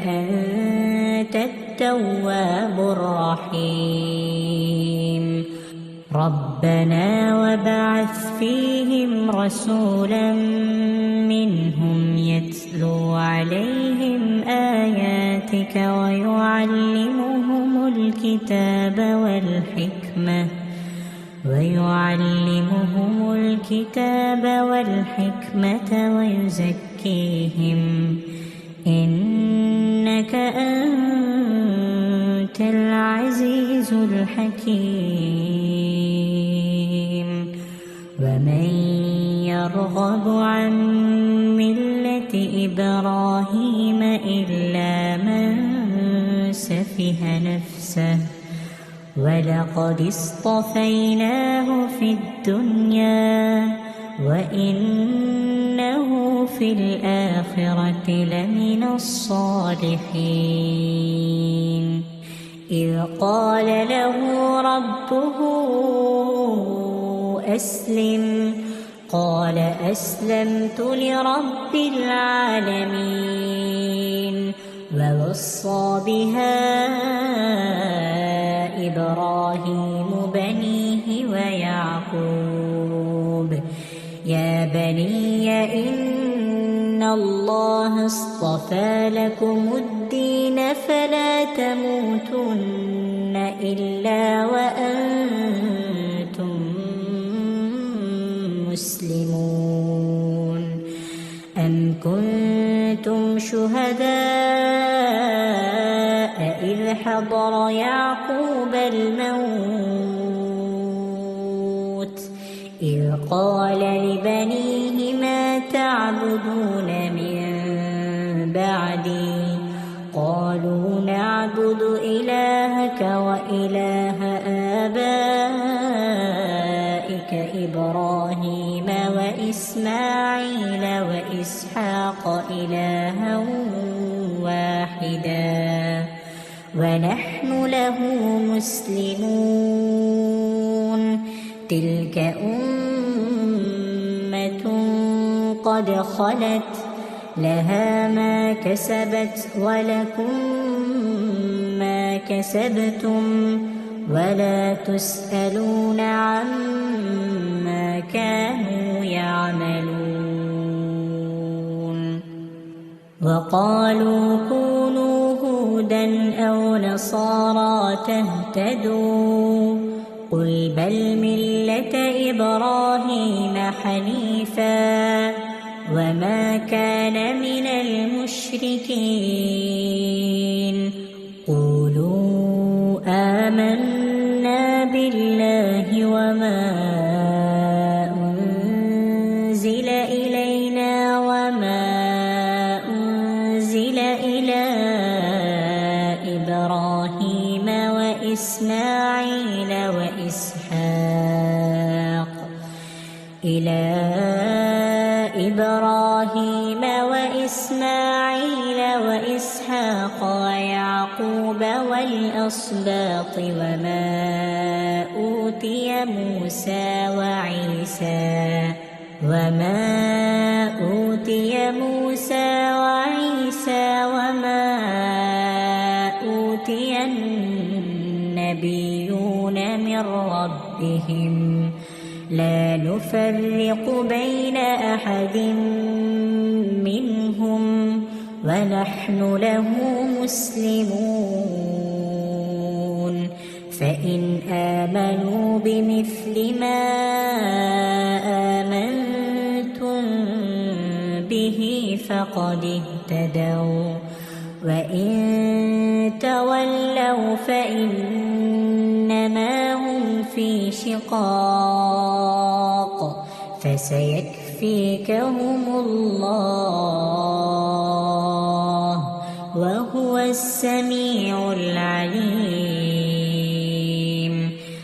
أنت التواب الرحيم ربنا وابعث فيهم رسولا منهم يتلو عليهم آياتك ويعلمهم الكتاب والحكمة ويزكيهم إنك أنت العزيز الحكيم ومن يرغب عن ملة إبراهيم إلا من سفه نفسه ولقد اصطفيناه في الدنيا وإنه في الآخرة لمن الصالحين إذ قال له ربه أسلم قال أسلمت لرب العالمين ووصى بها إبراهيم بنيه ويعقوب يا بني إن الله اصطفى لكم الدين فلا تموتن إلا وأنتم مسلمون أم كنتم شهداء إذ حضر يعقوب الموت إذ قال لبنيه ما تعبدون من بعدي قالوا نعبد إلهك وإله آبائك إبراهيم وإسماعيل وإسحاق إلها واحدا ونحن له مسلمون تلك أمة قد خلت لها ما كسبت ولكم ما كسبتم ولا تسألون عما كانوا يعملون وقالوا كونوا هودا أو نصارى تهتدوا قل بل ملة إبراهيم حنيفا وما كان من المشركين قولوا آمنا بالله وما أنزل إلينا وما أنزل إلى إبراهيم وإسماعيل وإسحاق ويعقوب والأسباط وما أوتي موسى وعيسى وما أوتي النبيون من ربهم لا نفرق بين أحد منهم ونحن له مسلمون فإن آمنوا بمثل ما آمنتم به فقد اهتدوا وإن تولوا فإنما هم في شقاق فسيكفيكهم الله وهو السميع العليم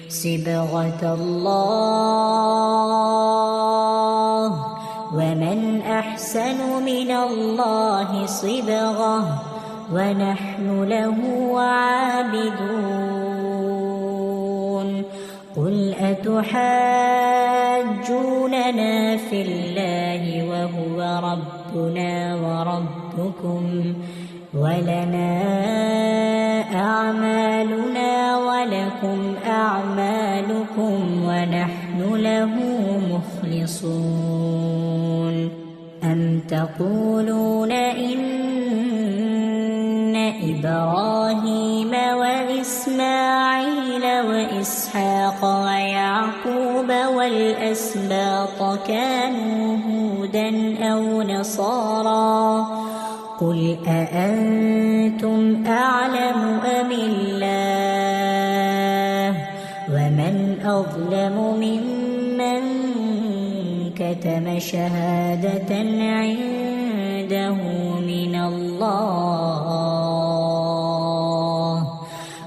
صبغة الله أحسن من الله صبغة ونحن له عابدون قل أتحاجوننا في الله وهو ربنا وربكم ولنا أعمالنا ولكم أعمالكم ونحن له مخلصون أم تقولون إن إبراهيم وإسماعيل وإسحاق ويعقوب والأسباط كانوا هودا أو نصارى قل أأنتم أعلم أم الله ومن أظلم ممن كتم شهادة عنده من الله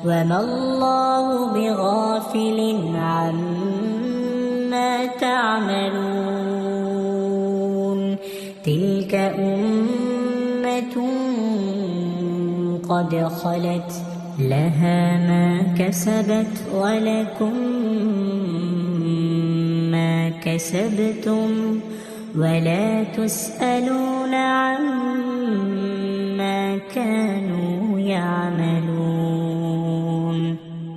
وما الله بغافل عما تعملون تلك أمة قد خلت لها ما كسبت ولكم ما كسبتم ولا تسألون عما كانوا يعملون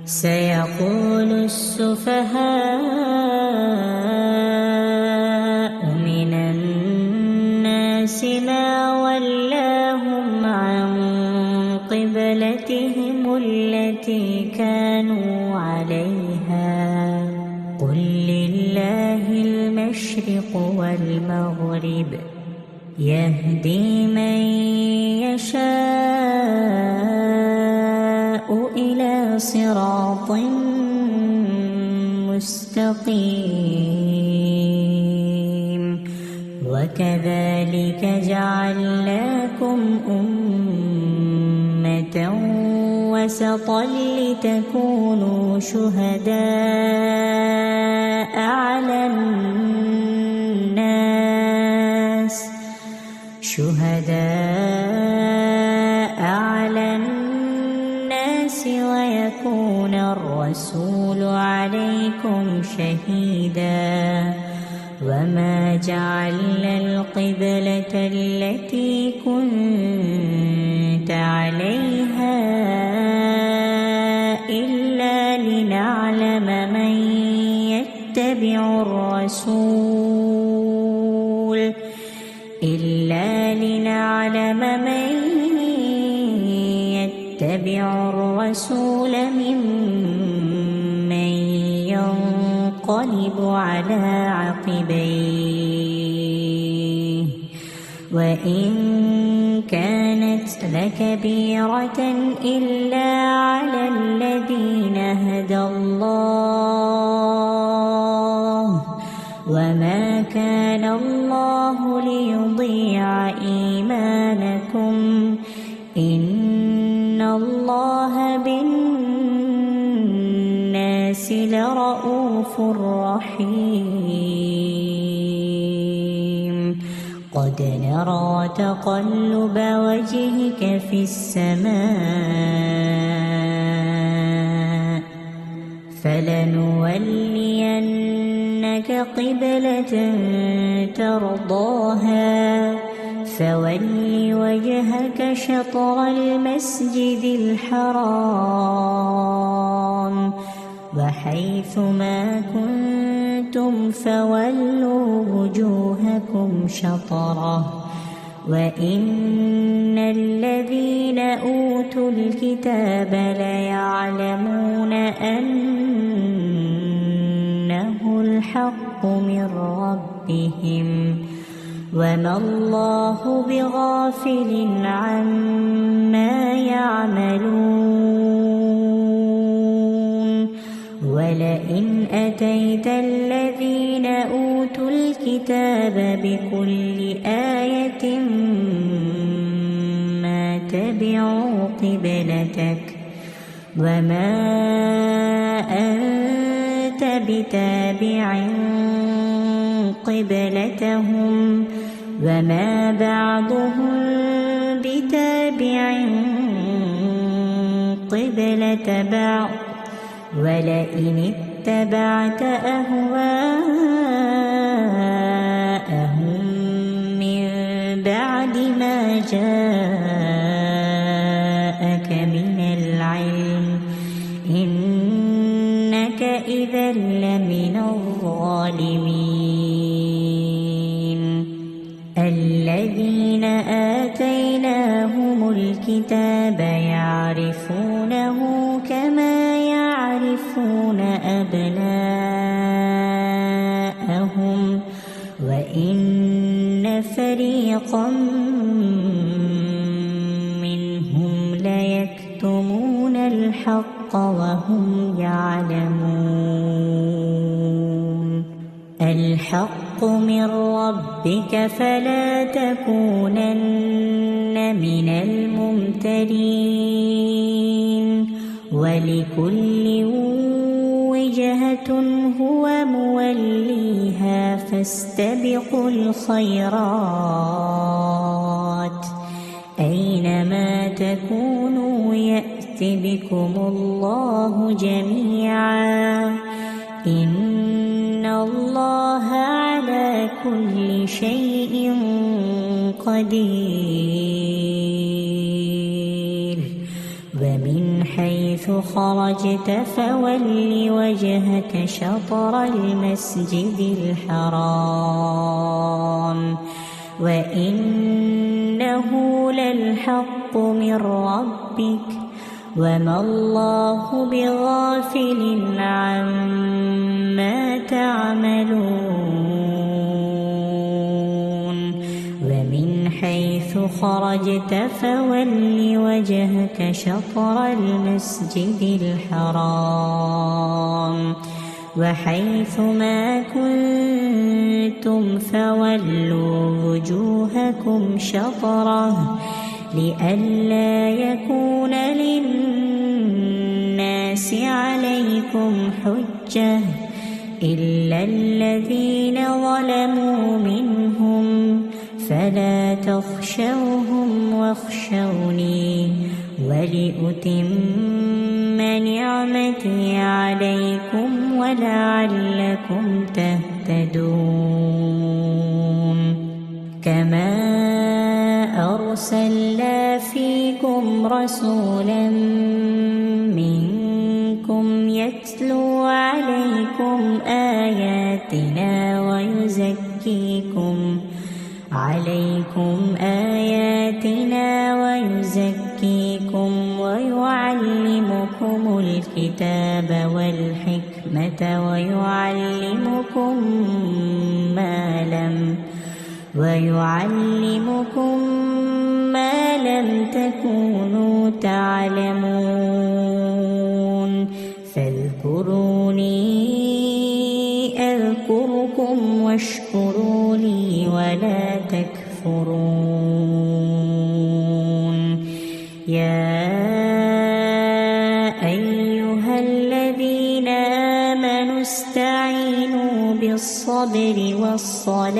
سيقول السفهاء من الناس ما ولاهم عن قبلتهم التي كانوا عليها قل لله المشرق والمغرب يهدي من يشاء إلى صراط مستقيم وكذلك جعلناكم أمة وسطا لتكونوا شهداء على الناس ويكون الرسول عليكم شهيدا وما جعلنا القبلة التي كنت عليها إلا لنعلم من يتبع الرسول ممن ينقلب على عقبيه وإن كانت لكبيرة إلا على الذين هدى الله وما كان الله ليضيع إيمانكم إن الله بالناس لرءوف رحيم قد نرى تقلب وجهك في السماء فلنولينك قبلة ترضاها فول وجهك شطر المسجد الحرام وحيث ما كنتم فولوا وجوهكم شطره وإن الذين أوتوا الكتاب ليعلمون أنه الحق من ربهم وما الله بغافل عما يعملون ولئن أتيت الذين أوتوا الكتاب بكل آية ما تبعوا قبلتك وما أنت بتابع قبلتهم وما بعضهم بتابع قبلة بعض ولئن اتبعت أهواءهم من بعد ما جاءك من العلم إنك إذا لمن الظالمين. الذين آتيناهم الكتاب يعرفونه كما يعرفون أبناءهم وإن فريقا منهم ليكتمون الحق وهم يعلمون. الحق من ربك فلا تكونن من الممترين. ولكل وجهة هو موليها فاستبقوا الخيرات أينما تكونوا يأت بكم الله جميعا إن الله على كل شيء قدير. ومن حيث خرجت فول وجهك شطر المسجد الحرام وإنه للحق من ربك وما الله بغافل عما تعملون. ومن حيث خرجت فول وجهك شطر المسجد الحرام وحيث ما كنتم فولوا وجوهكم شطره لئلا يكون للناس عليكم حجة إلا الذين ظلموا منهم فلا تخشوهم واخشوني ولأتم نعمتي عليكم ولعلكم تهتدون. كما أرسلنا فيكم رسولا منكم يتلو عليكم آياتنا ويزكيكم ويعلمكم الكتاب والحكمة ويعلمكم ما لم تكونوا تعلمون. فاذكروني أذكركم واشكروا لي ولا تكفرون. يا أيها الذين آمنوا استعينوا بالصبر والصلاة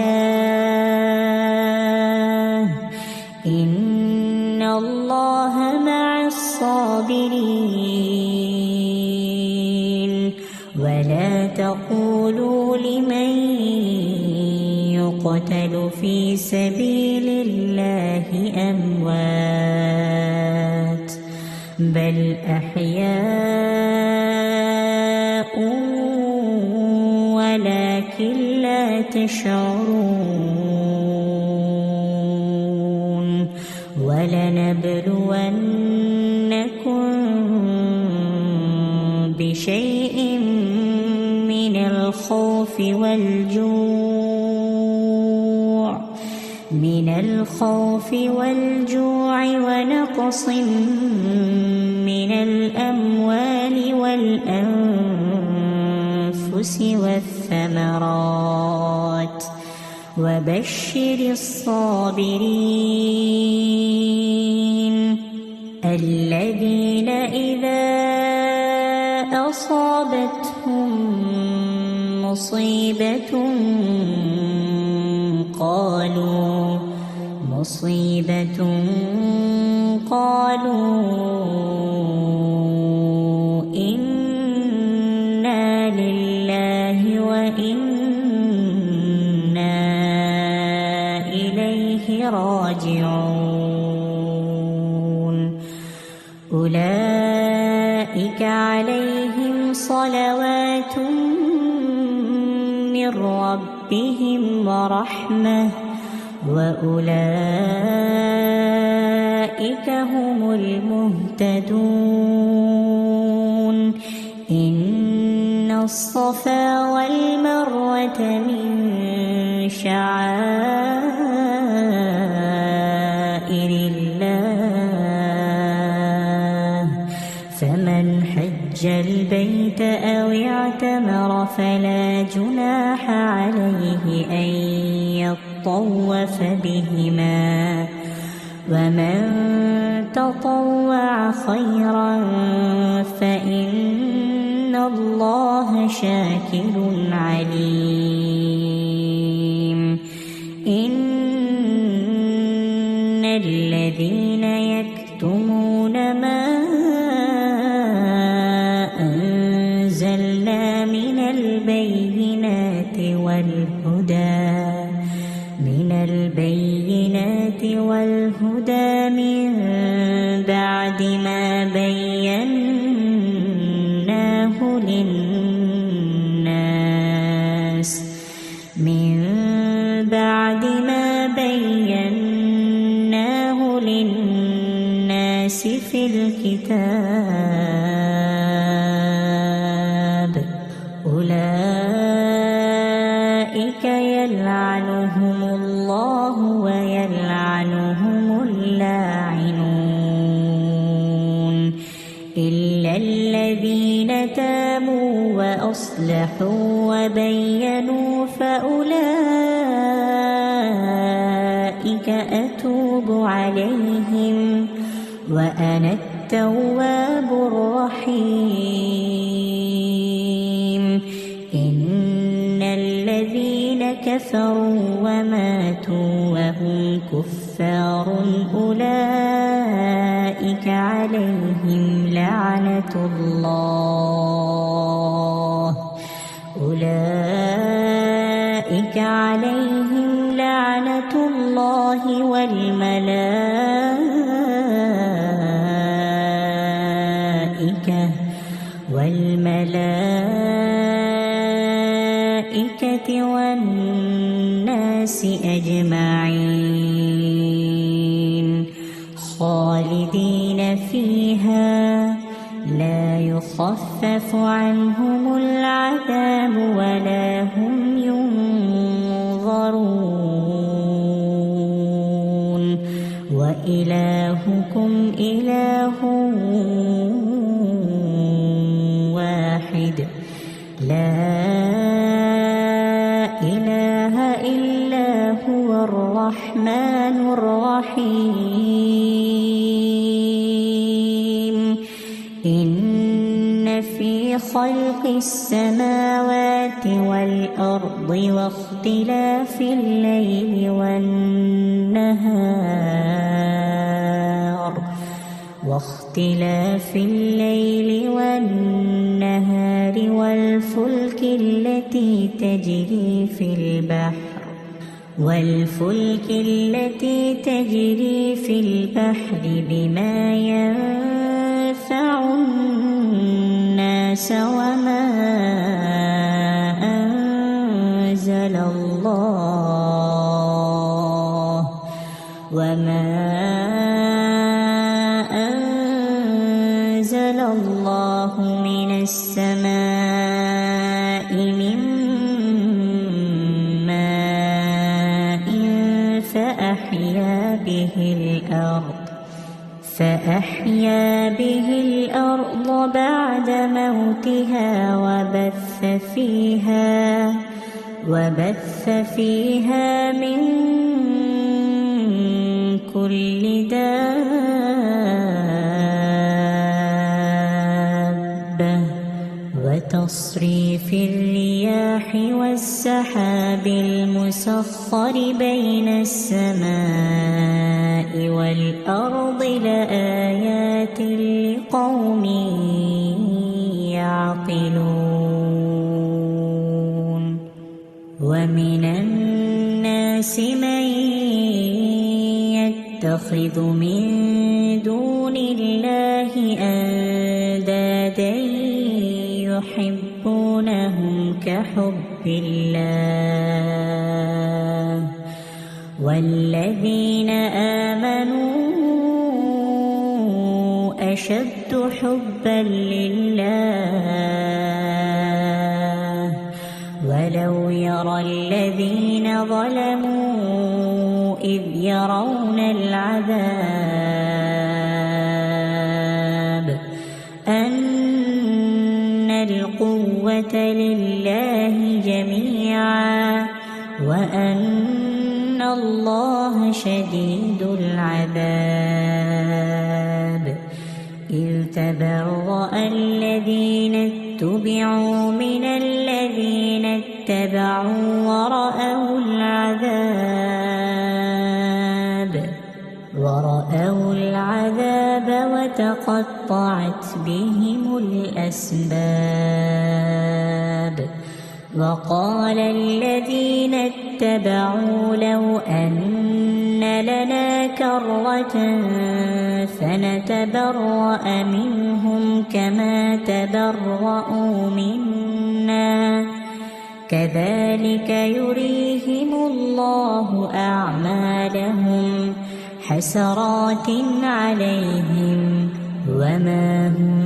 إن الله مع الصابرين. ولا تقولوا لمن يقتل في سبيل الله أموات بل أحياء ولكن لا تشعرون. ولنبلونكم بشيء من الخوف والجوع ونقص من الأموال والأنفس والثمرات وبشر الصابرين الذين إذا أصابتهم مصيبة قالوا مصيبة قالوا إنا لله وإنا إليه راجعون أولئك عليهم صلوات من ربهم ورحمة وأولئك هم المهتدون إن الصفا والمروة من شعائر الله فمن حج البيت أو اعتمر فلا جناح عليه أن يطوف بهما ومن تطوع خيرا فإن الله شاكر عليم إن الذين يكتمون ما أنزلنا من البينات والهدى من بعد ما بيناه للناس في الكتاب أولئك يلعنهم الله ويلعنهم اللاعنون إلا الذين تابوا وأصلحوا وبينوا فأولئك أتوب عليهم وأنا التواب الرحيم إن الذين كفروا وماتوا وهم كفار أولئك عليهم لعنة الله والملائكة والناس أجمعين خالدين فيها لا يخفف عنهم العذاب ولا هم ينظرون وإلهكم إله واحد لا إله إلا هو الرحمن الرحيم إن في خلق السماوات والأرض واختلاف الليل والنهار والفلك التي تجري في البحر بما ينفع الناس وما أنزل الله من السماء من ماء فأحيا به الأرض بعد موتها وبث فيها من كل دابة وتصريف الرياح والسحاب المسخر بين السماء الأرض لآيات لقوم يعقلون ومن الناس من يتخذ من دون الله أندادا يحبونهم كحب الله والذين آمنوا أشد حبا لله ولو يرى الذين ظلموا إذ يرون العذاب أن القوة لله جميعا وأن الله شديد العذاب إذ تبرأ الذين اتبعوا من الذين اتبعوا ورأوا العذاب وتقطعت بهم الأسباب وقال الذين اتبعوا لو أن لنا كرة فنتبرأ منهم كما تبرأوا منا كذلك يريهم الله أعمالهم حسرات عليهم وما هم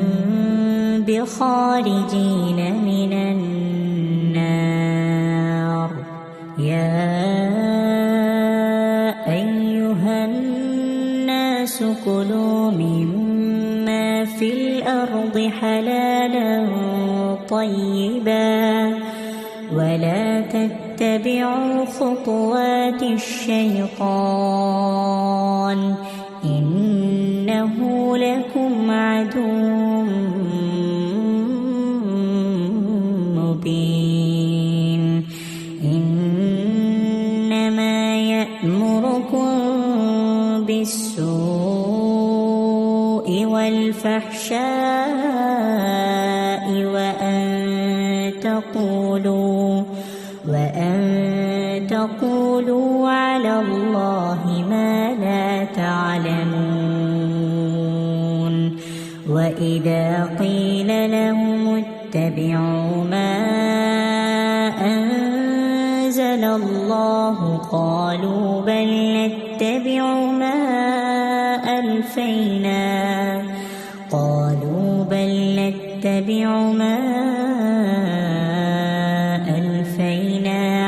بخارجين من النار يا أيها الناس كلوا مما في الأرض حلالا طيبا ولا تتبعوا خطوات الشيطان إنه لكم عدو مبين إنما يأمركم بالسوء والفحشاء وأن تقولوا على الله ما لا تعلمون وإذا قيل لهم اتبعوا ما أنزل الله قالوا بل نتبع ما ألفينا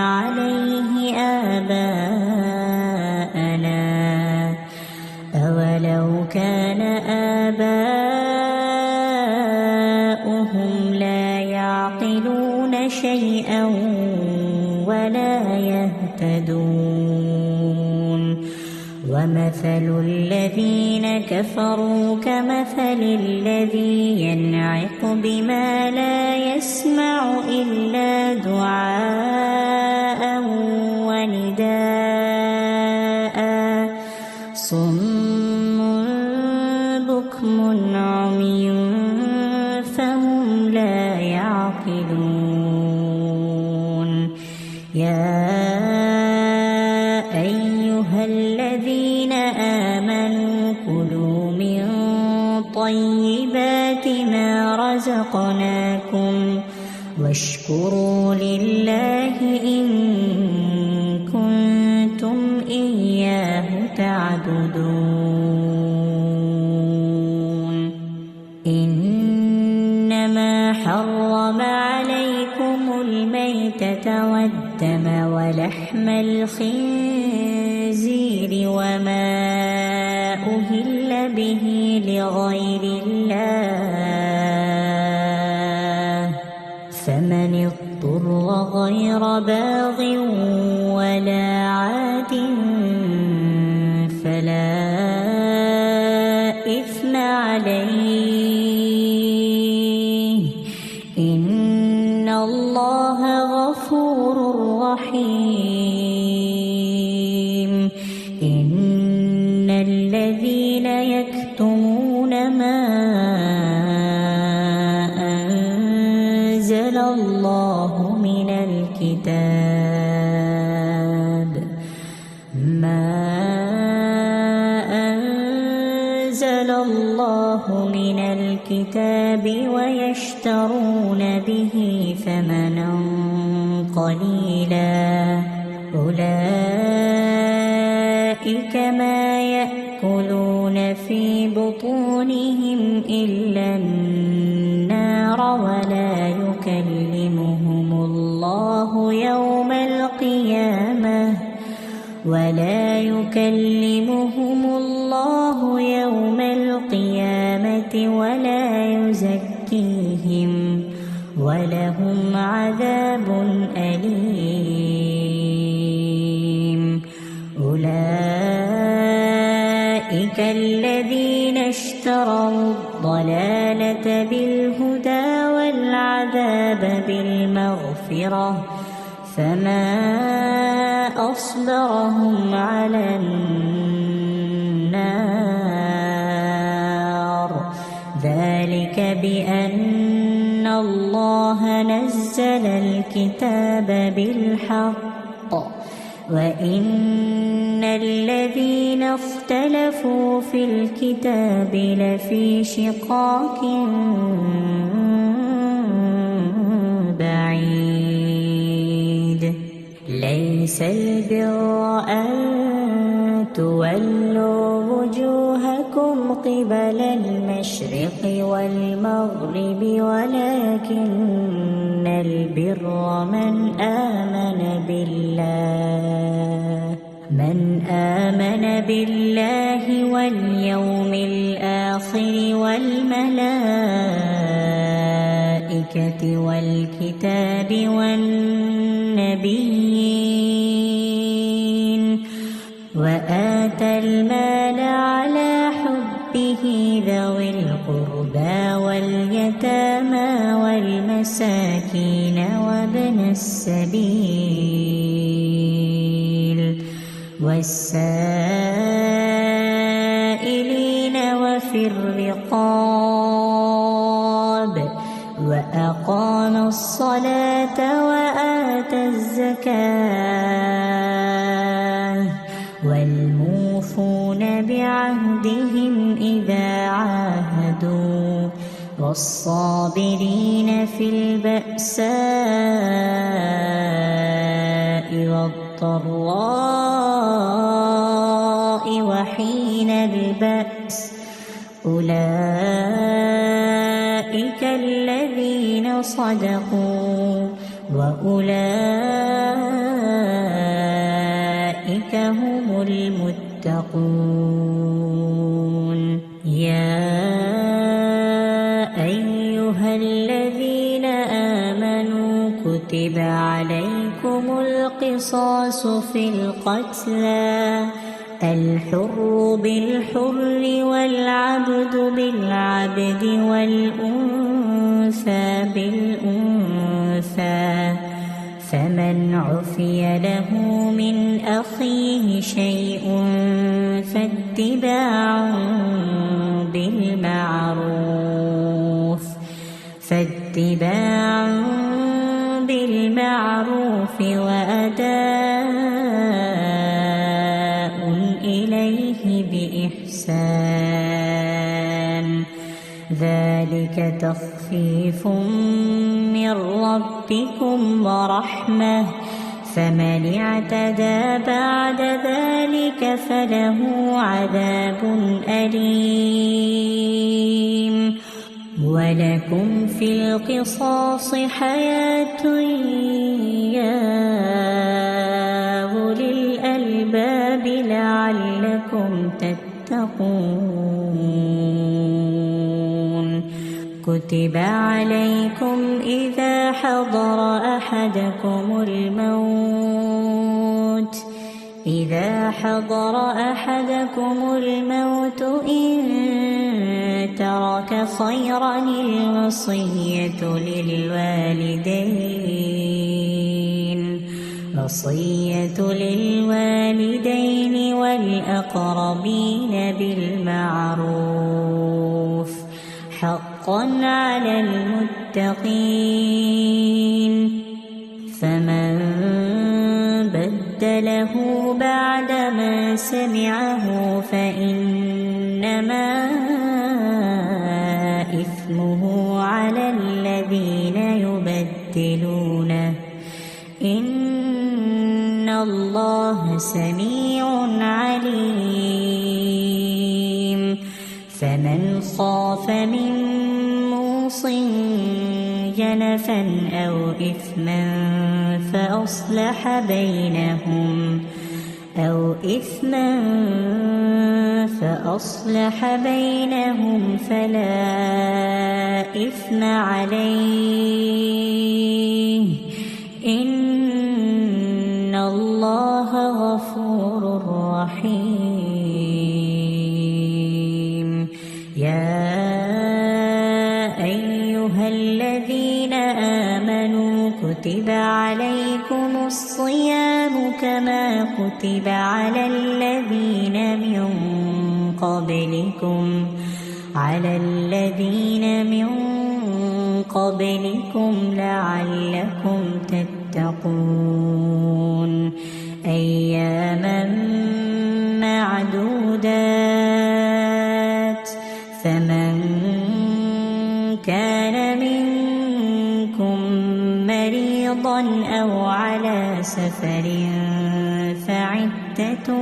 عليه آباءنا أولو كان آباؤهم لا يعقلون شيئا ولا يهتدون ومثل الذين كفروا كمثل الذي ينعق بما لا يسمع إلا دعاء ونداء صم بكم عمي فهم لا يعقلون يا أيها الذين آمنوا كلوا من طيبات ما رزقناكم واشكروا لله إن كنتم إياه تعبدون إنما حرم عليكم الميتة والدم ولحم الخنزير وما أهل به لغير الله فمن اضطر غير باغ ولا عاد فلا إثم عليه إن الله غفور رحيم إن الذين الذين يكتمون ما أنزل الله من الكتاب ويشترون به ثمنا قليلا أولئك ما يأكلون في بطونهم إلا النار ولا يكلمهم الله يوم القيامة ولا يزكيهم ولهم عذاب أليم أولئك الذين اشتروا الضلالة بالهدى والعذاب بالمغفرة فما أصبرهم على النار ذلك بأن الله نزل الكتاب بالحق وإن الذين اختلفوا في الكتاب لفي شقاق بعيد ليس البر أن تولوا وجوهكم قبل المشرق والمغرب ولكن البر من آمن بالله واليوم الآخر والملائكة والكتاب والنبيين وآتى المال على حبه ذوي القربى واليتامى والمساكين وابن السبيل والسائلين وفي الرقاب وأقام الصلاة وآتى الزكاة والموفون بعهدهم إذا عاهدوا والصابرين في البأساء والضراء وحين البأس أولئك الذين صدقوا وأولئك هم المتقون يا أيها الذين آمنوا كتب عليكم القصاص في القتلى الحر بالحر والعبد بالعبد والأنثى بالأنثى فمن عفي له من أخيه شيء فاتباع بالمعروف وأداء إليه بإحسان ذلك تخفيف من ربكم ورحمة فمن اعتدى بعد ذلك فله عذاب أليم ولكم في القصاص حياة يا أولي الألباب لعلكم تتقون كتب عليكم إذا حضر أحدكم الموت إن ترك خيرا الوصية للوالدين الوصية للوالدين والأقربين بالمعروف حقا على المتقين فمن بدله بعدما سمعه فإنما إثمه على الذين يبدلونه إن الله سميع عليم فمن خاف من موص جنفا أو إثما فأصلح بينهم فلا إثم عليه إن الله غفور رحيم يا أيها الذين آمنوا كتب عليكم الصيام كما كتب على الذين من قبلكم لعلكم تتقون أياما معدودات فمن كان منكم مريضا أو على سفر فعدة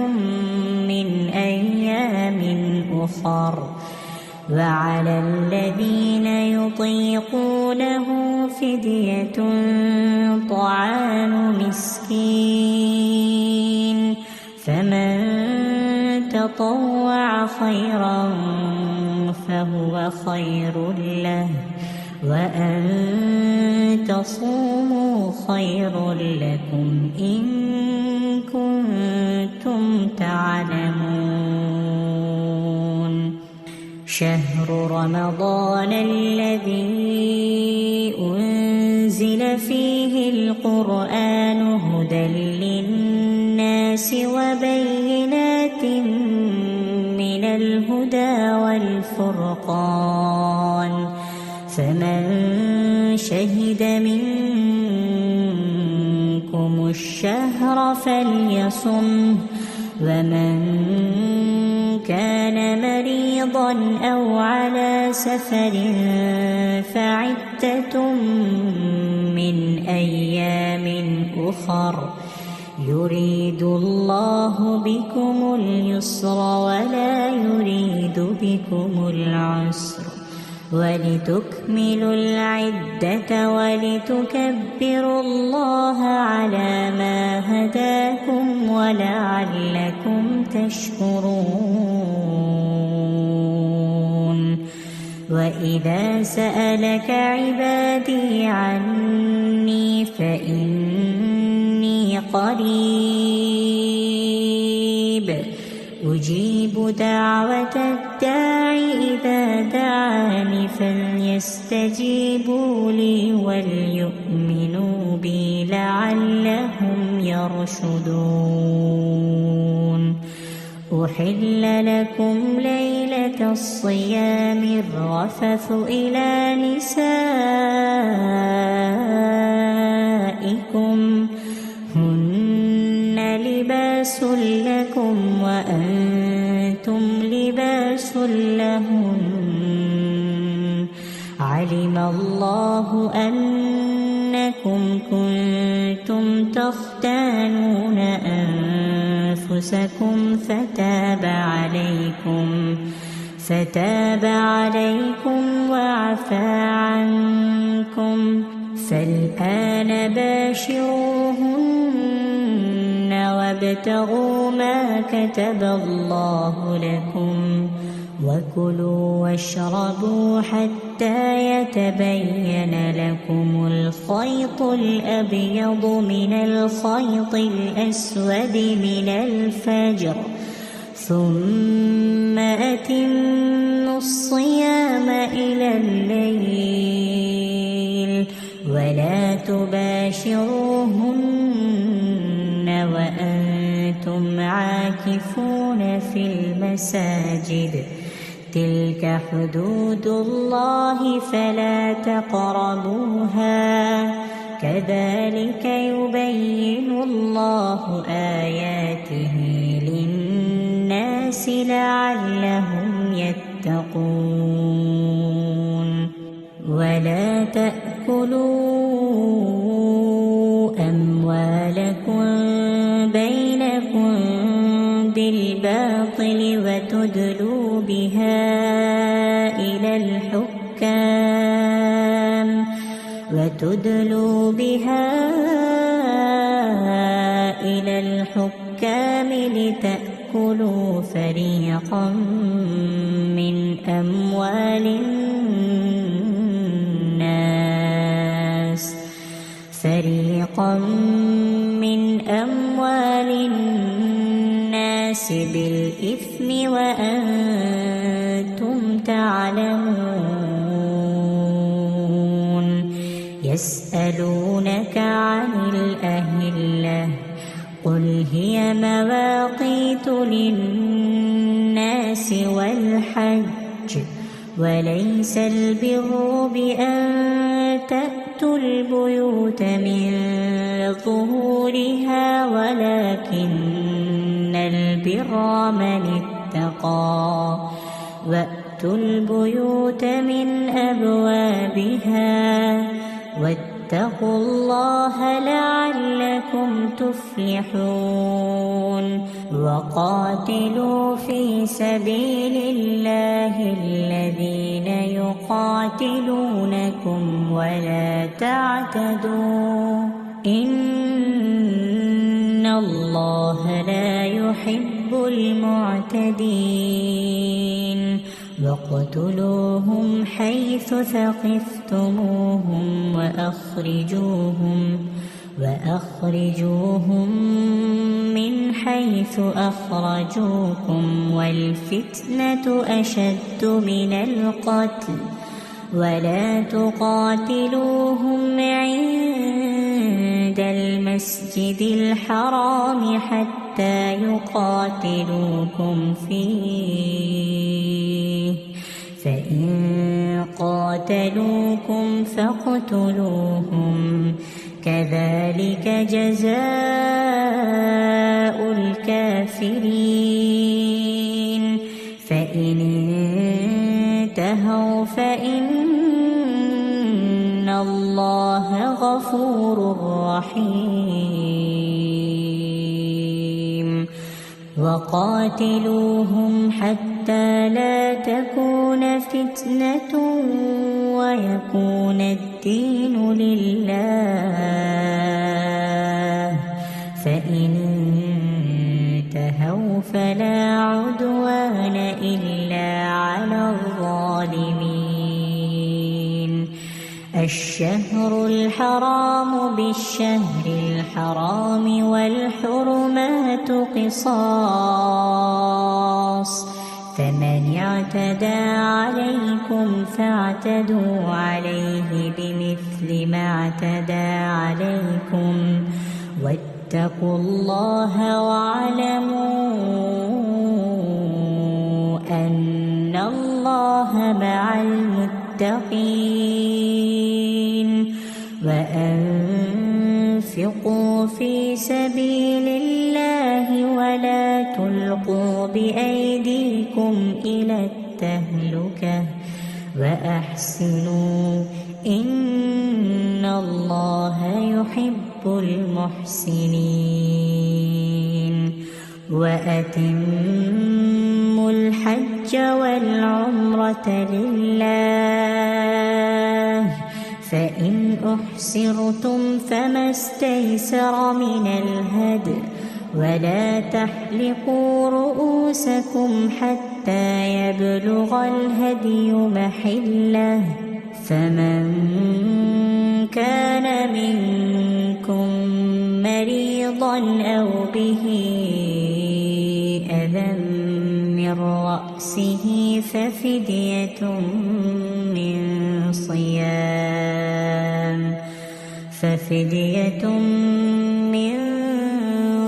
من أيام أخر وعلى الذين يطيقونه فدية طعام مسكين فمن تطوع خيرا فهو خير له وأن تصوموا خير لكم إن كنتم تعلمون شهر رمضان الذي أنزل فيه القرآن هدى للناس وبينات من الهدى والفرقان فمن شهد منكم الشهر فليصمه ومن كان مريضا أو على سفر فعدة من أيام أخر يريد الله بكم اليسر ولا يريد بكم العسر ولتكملوا العدة ولتكبروا الله على ما هداكم ولعلكم تشكرون وإذا سألك عبادي عني فإني قريب أجيب دعوة الداع إذا دعاني فليستجيبوا لي وليؤمنوا بي لعلهم يرشدون أحل لكم ليلة الصيام الرفث إلى نسائكم هن لباس لكم وأنتم لباس لهن علم الله أنكم كنتم تختانون أنفسكم فتاب عليكم وعفى عنكم فالآن باشروهن وابتغوا ما كتب الله لكم وكلوا واشربوا حتى يتبين لكم الخيط الأبيض من الخيط الأسود من الفجر ثم أتموا الصيام إلى الليل ولا تباشروهن عاكفون في المساجد تلك حدود الله فلا تقربوها كذلك يبين الله آياته للناس لعلهم يتقون ولا تأكلوا أموالكم بينكم بالباطل وتدلوا بها إلى الحكام لتأكلوا فريقا من أموال الناس بالإثم وأنتم تعلمون يسألونك عن الأهلة قل هي مواقيت للناس والحج وليس البر بأن تأتوا البيوت من ظهورها ولكن البر من اتقى وأتوا البيوت من أبوابها واتقوا الله لعلكم تفلحون وقاتلوا في سبيل الله الذين يقاتلونكم ولا تعتدوا إن الله لا يحب المعتدين واقتلوهم حيث ثقفتموهم وأخرجوهم من حيث أخرجوكم والفتنة أشد من القتل ولا تقاتلوهم عند المسجد الحرام حتى يقاتلوكم فيه فإن قاتلوكم فاقتلوهم كذلك جزاء الكافرين فإن انتهوا فإن الله غفور رحيم وقاتلوهم حتى لا تكون فتنة ويكون الدين لله فإن انتهوا فلا عدوان إلا على الظالمين الشهر الحرام بالشهر الحرام والحرمات قصاص فمن اعتدى عليكم فاعتدوا عليه بمثل ما اعتدى عليكم واتقوا الله واعلموا أن الله مع المتقين وأنفقوا في سبيل الله ولا تلقوا بأيديكم إلى التهلكة وأحسنوا إن الله يحب المحسنين وأتموا الحج والعمرة لله فإن أحصرتم فما استيسر من الهدي ولا تحلقوا رؤوسكم حتى يبلغ الهدي محله فمن كان منكم مريضا أو به أذى من رأسه ففدية من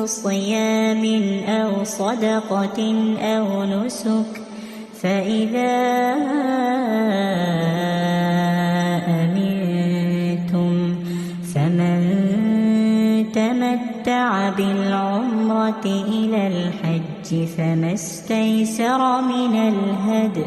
صيام أو صدقة أو نسك فإذا أمنتم فمن تمتع بالعمرة إلى الحج فما استيسر من الهدي